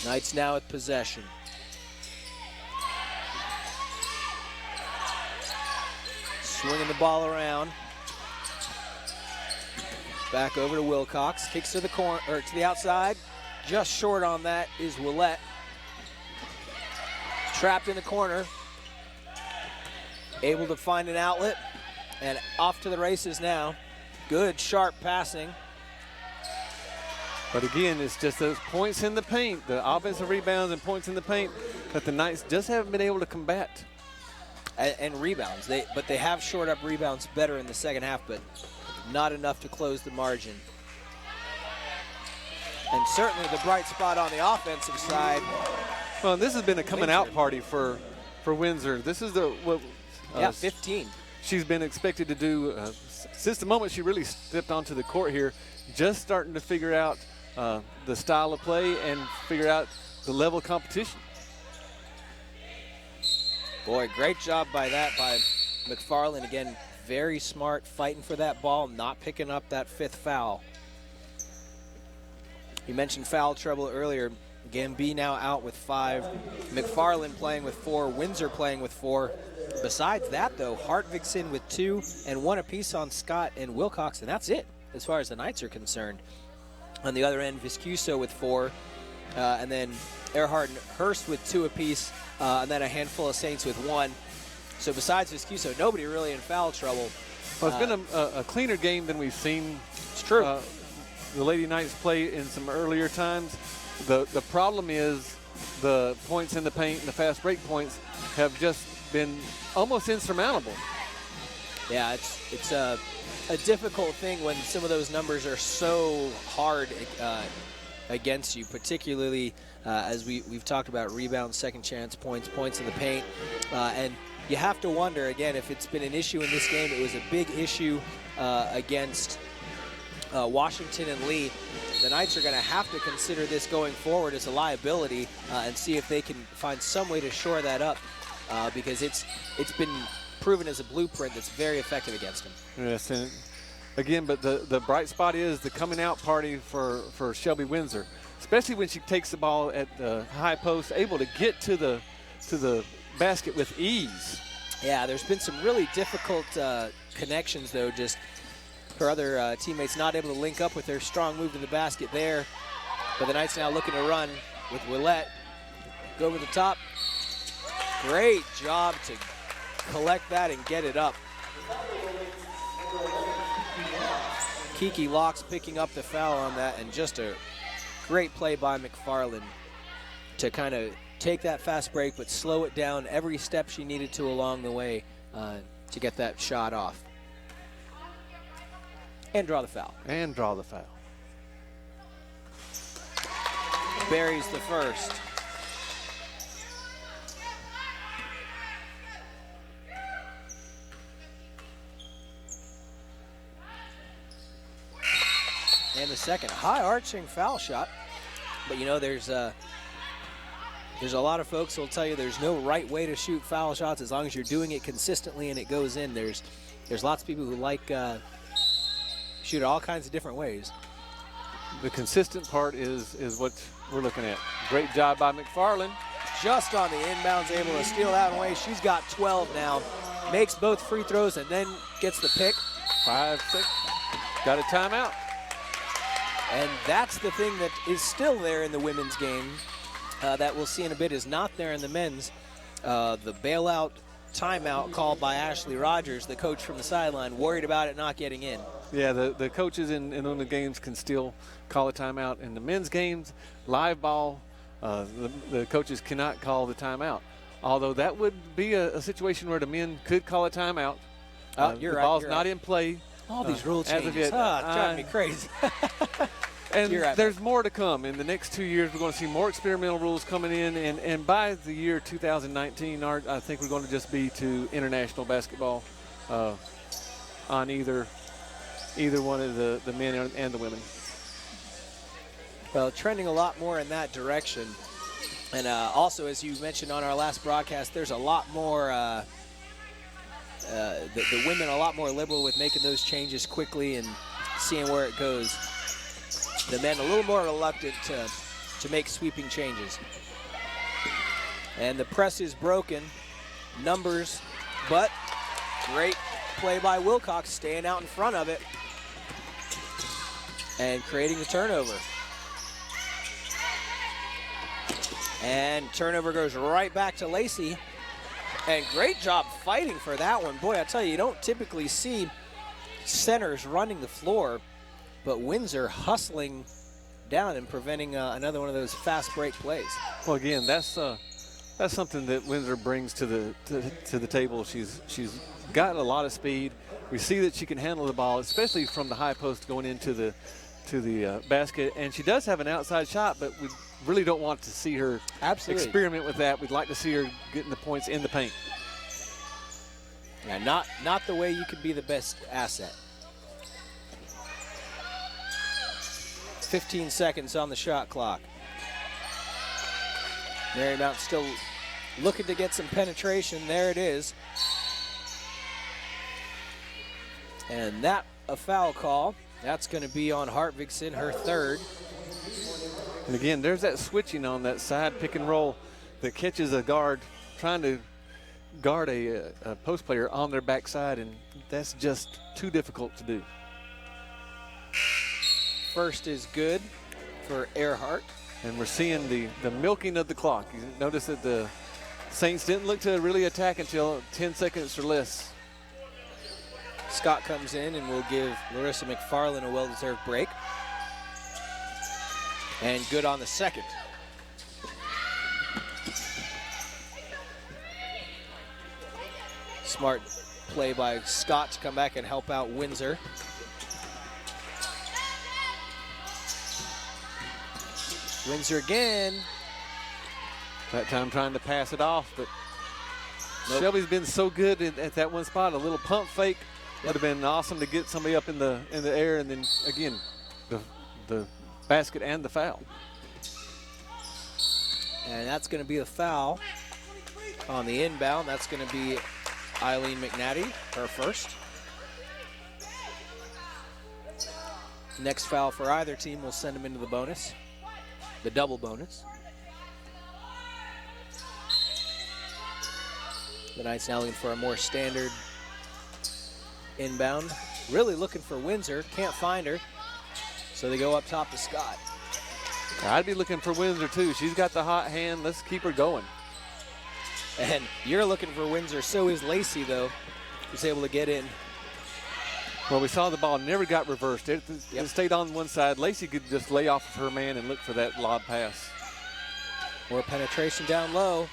Knights now with possession. Swinging the ball around. Back over to Wilcox. Kicks to the corner or to the outside. Just short on that is Willette. Trapped in the corner. Able to find an outlet. And off to the races now. Good sharp passing. But again, it's just those points in the paint, the offensive rebounds and points in the paint that the Knights just haven't been able to combat. And rebounds. But they have shored up rebounds better in the second half, but not enough to close the margin. And certainly the bright spot on the offensive side. Well, this has been a coming out party for Windsor. This is 15. she's been expected to do since the moment she really stepped onto the court here, just starting to figure out the style of play and figure out the level of competition. Boy, great job by McFarland. Again, very smart, fighting for that ball, not picking up that 5th foul. You mentioned foul trouble earlier. Gamby now out with 5. McFarland playing with 4. Windsor playing with 4. Besides that, though, Hartvigsen with 2 and 1 apiece on Scott and Wilcox, and that's it as far as the Knights are concerned. On the other end, Viscuso with 4, and then Earhart and Hurst with 2 apiece, and then a handful of Saints with 1. So besides Viscuso, nobody really in foul trouble. Well, it's been a cleaner game than we've seen. It's true. The Lady Knights play in some earlier times. The problem is the points in the paint and the fast break points have just been almost insurmountable. Yeah, it's a difficult thing when some of those numbers are so hard against you, particularly as we've talked about rebounds, second chance points, points in the paint, and you have to wonder, again, if it's been an issue in this game. It was a big issue against Washington and Lee. The Knights are going to have to consider this going forward as a liability and see if they can find some way to shore that up because it's been proven as a blueprint that's very effective against them. Yes, and again, but the bright spot is the coming out party for Shelby Windsor, especially when she takes the ball at the high post, able to get to the basket with ease. Yeah, there's been some really difficult connections, though, just her other teammates not able to link up with their strong move to the basket there. But the Knights now looking to run with Willette. Go over the top. Great job to collect that and get it up. Kiki Locks picking up the foul on that, and just a great play by McFarland to kind of take that fast break but slow it down every step she needed to along the way to get that shot off. And draw the foul. And draw the foul. Buries the first. And the second. High arching foul shot. But you know, there's a lot of folks who will tell you there's no right way to shoot foul shots as long as you're doing it consistently and it goes in. There's lots of people who like shoot it all kinds of different ways. The consistent part is what we're looking at. Great job by McFarland. Just on the inbounds, able to steal that away. She's got 12 now. Makes both free throws and then gets the pick. 5, 6. Got a timeout. And that's the thing that is still there in the women's game that we'll see in a bit is not there in the men's. The bailout timeout called by Ashley Rogers, the coach from the sideline, worried about it not getting in. Yeah, the coaches in the games can still call a timeout. In the men's games, live ball, the coaches cannot call the timeout. Although that would be a situation where the men could call a timeout. You're the right. ball's you're not right. in play. All these rule as of changes. yet. Driving me crazy. And You're right, there's more to come. In the next 2 years, we're going to see more experimental rules coming in. And by the year 2019, I think we're going to just be to international basketball on either one of the men and the women. Well, trending a lot more in that direction. And also, as you mentioned on our last broadcast, there's a lot more, the women are a lot more liberal with making those changes quickly and seeing where it goes. The men a little more reluctant to make sweeping changes. And the press is broken. Numbers, but great play by Wilcox, staying out in front of it and creating the turnover. And turnover goes right back to Lacey. And great job fighting for that one. Boy, I tell you don't typically see centers running the floor, but Windsor hustling down and preventing another one of those fast break plays. Well, again, that's something that Windsor brings to the table. She's got a lot of speed. We see that she can handle the ball, especially from the high post going into the basket. And she does have an outside shot, but we really don't want to see her experiment with that. We'd like to see her getting the points in the paint. Yeah, not the way you could be the best asset. 15 seconds on the shot clock. Marymount still looking to get some penetration. There it is. And that a foul call. That's going to be on Hartvigsen, her third. And again, there's that switching on that side pick and roll that catches a guard trying to guard a post player on their backside, and that's just too difficult to do. First is good for Earhart. And we're seeing the milking of the clock. You notice that the Saints didn't look to really attack until 10 seconds or less. Scott comes in and will give Larissa McFarland a well-deserved break. And good on the second. Smart play by Scott to come back and help out Windsor. Windsor again. That time trying to pass it off, but Nope. Shelby's been so good at that one spot. A little pump fake would have been awesome to get somebody up in the air, and then again, the basket and the foul. And that's going to be a foul on the inbound. That's going to be Eileen McNatty, her first. Next foul for either team will send them into the bonus, the double bonus. The Knights now looking for a more standard inbound. Really looking for Windsor, can't find her. So they go up top to Scott. I'd be looking for Windsor too. She's got the hot hand. Let's keep her going. And you're looking for Windsor, so is Lacey though, who's able to get in. Well, we saw the ball never got reversed. It stayed on one side. Lacey could just lay off of her man and look for that lob pass. More penetration down low.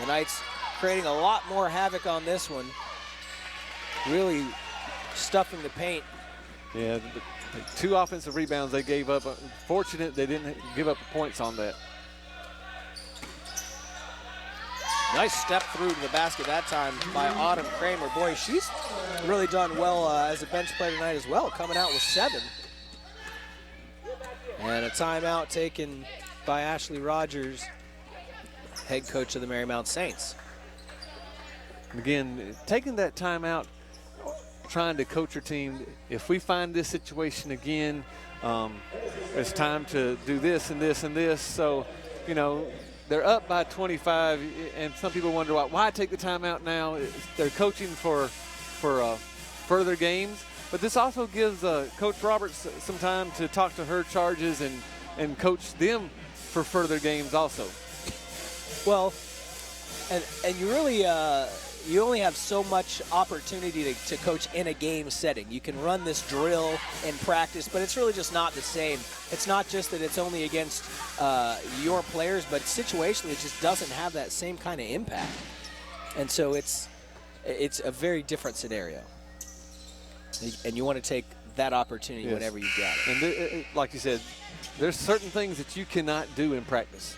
The Knights creating a lot more havoc on this one. Really stuffing the paint. Yeah, the 2 offensive rebounds they gave up. Fortunate they didn't give up points on that. Nice step through to the basket that time by Autumn Kramer. Boy, she's really done well as a bench player tonight as well, coming out with 7. And a timeout taken by Ashley Rogers, head coach of the Marymount Saints. Again, taking that timeout, trying to coach your team. If we find this situation again, it's time to do this and this and this. So, you know, they're up by 25, and some people wonder why take the timeout now. They're coaching for further games, but this also gives Coach Roberts some time to talk to her charges and coach them for further games also. Well, and you really you only have so much opportunity to coach in a game setting. You can run this drill in practice, but it's really just not the same. It's not just that it's only against your players, but situationally it just doesn't have that same kind of impact. And so it's a very different scenario. And you want to take that opportunity whenever you got it. And like you said, there's certain things that you cannot do in practice.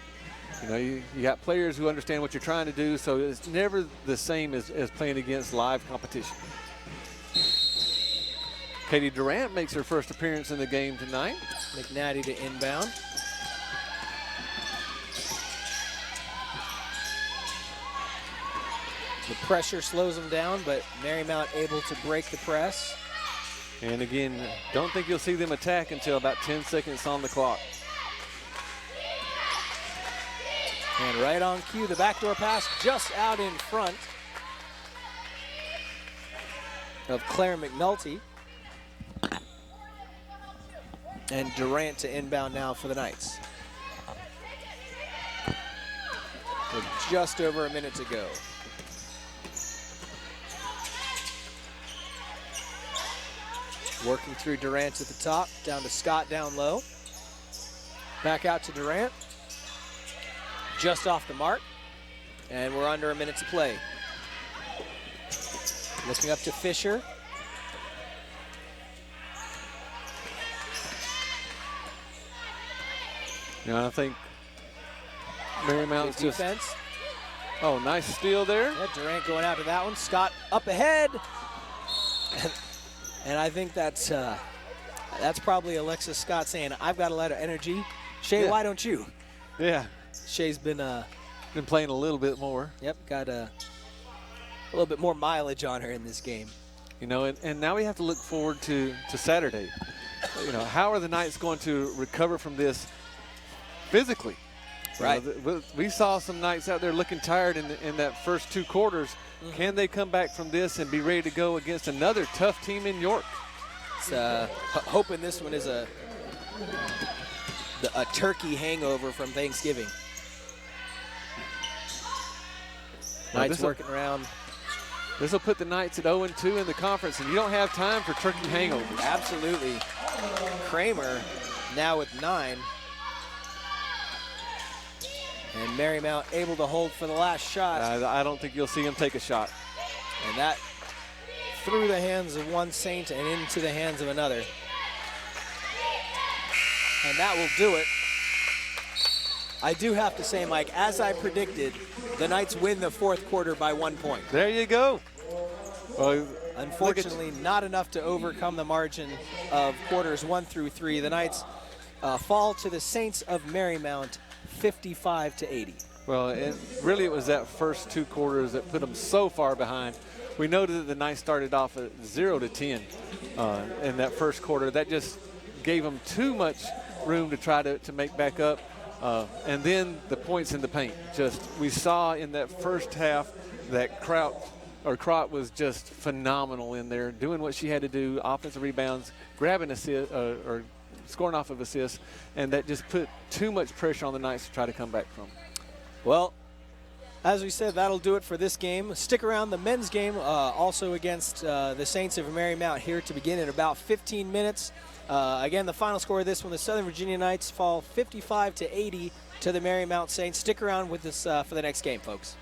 You know, you got players who understand what you're trying to do, so it's never the same as playing against live competition. Katie Durant makes her first appearance in the game tonight. McNatty to inbound. The pressure slows them down, but Marymount able to break the press. And again, don't think you'll see them attack until about 10 seconds on the clock. And right on cue, the backdoor pass just out in front of Claire McNulty. And Durant to inbound now for the Knights. With just over a minute to go. Working through Durant at the top, down to Scott down low. Back out to Durant. Just off the mark, and we're under a minute to play. Looking up to Fisher. You know, I think Marymount's just... defense. Oh, nice steal there. Yeah, Durant going out to that one. Scott up ahead. And I think that's That's probably Alexis Scott saying, I've got a lot of energy. Shay, Yeah. why don't you? Yeah, Shay's been, been playing a little bit more. got a little bit more mileage on her in this game. You know, and now we have to look forward to Saturday. You know, how are the Knights going to recover from this physically? Right. You know, we saw some Knights out there looking tired in that first 2 quarters. Mm-hmm. Can they come back from this and be ready to go against another tough team in York? It's, hoping this one is a turkey hangover from Thanksgiving. Now Knights working around. This will put the Knights at 0-2 in the conference, and you don't have time for turkey hangovers. Absolutely. Kramer now with 9. And Marymount able to hold for the last shot. I don't think you'll see him take a shot. And that through the hands of one Saint and into the hands of another. And that will do it. I do have to say, Mike, as I predicted, the Knights win the 4th quarter by 1 point. There you go. Well, unfortunately, not enough to overcome the margin of quarters 1 through 3. The Knights fall to the Saints of Marymount 55-80. Well, it was that first 2 quarters that put them so far behind. We noted that the Knights started off at 0-10 in that first quarter. That just gave them too much room to try to make back up. And then the points in the paint. We saw in that first half that Crott was just phenomenal in there, doing what she had to do, offensive rebounds, grabbing assist, or scoring off of assists, and that just put too much pressure on the Knights to try to come back from. Well, as we said, that'll do it for this game. Stick around, the men's game also against the Saints of Marymount here to begin in about 15 minutes. Again, the final score of this one, the Southern Virginia Knights fall 55-80 to the Marymount Saints. Stick around with us for the next game, folks.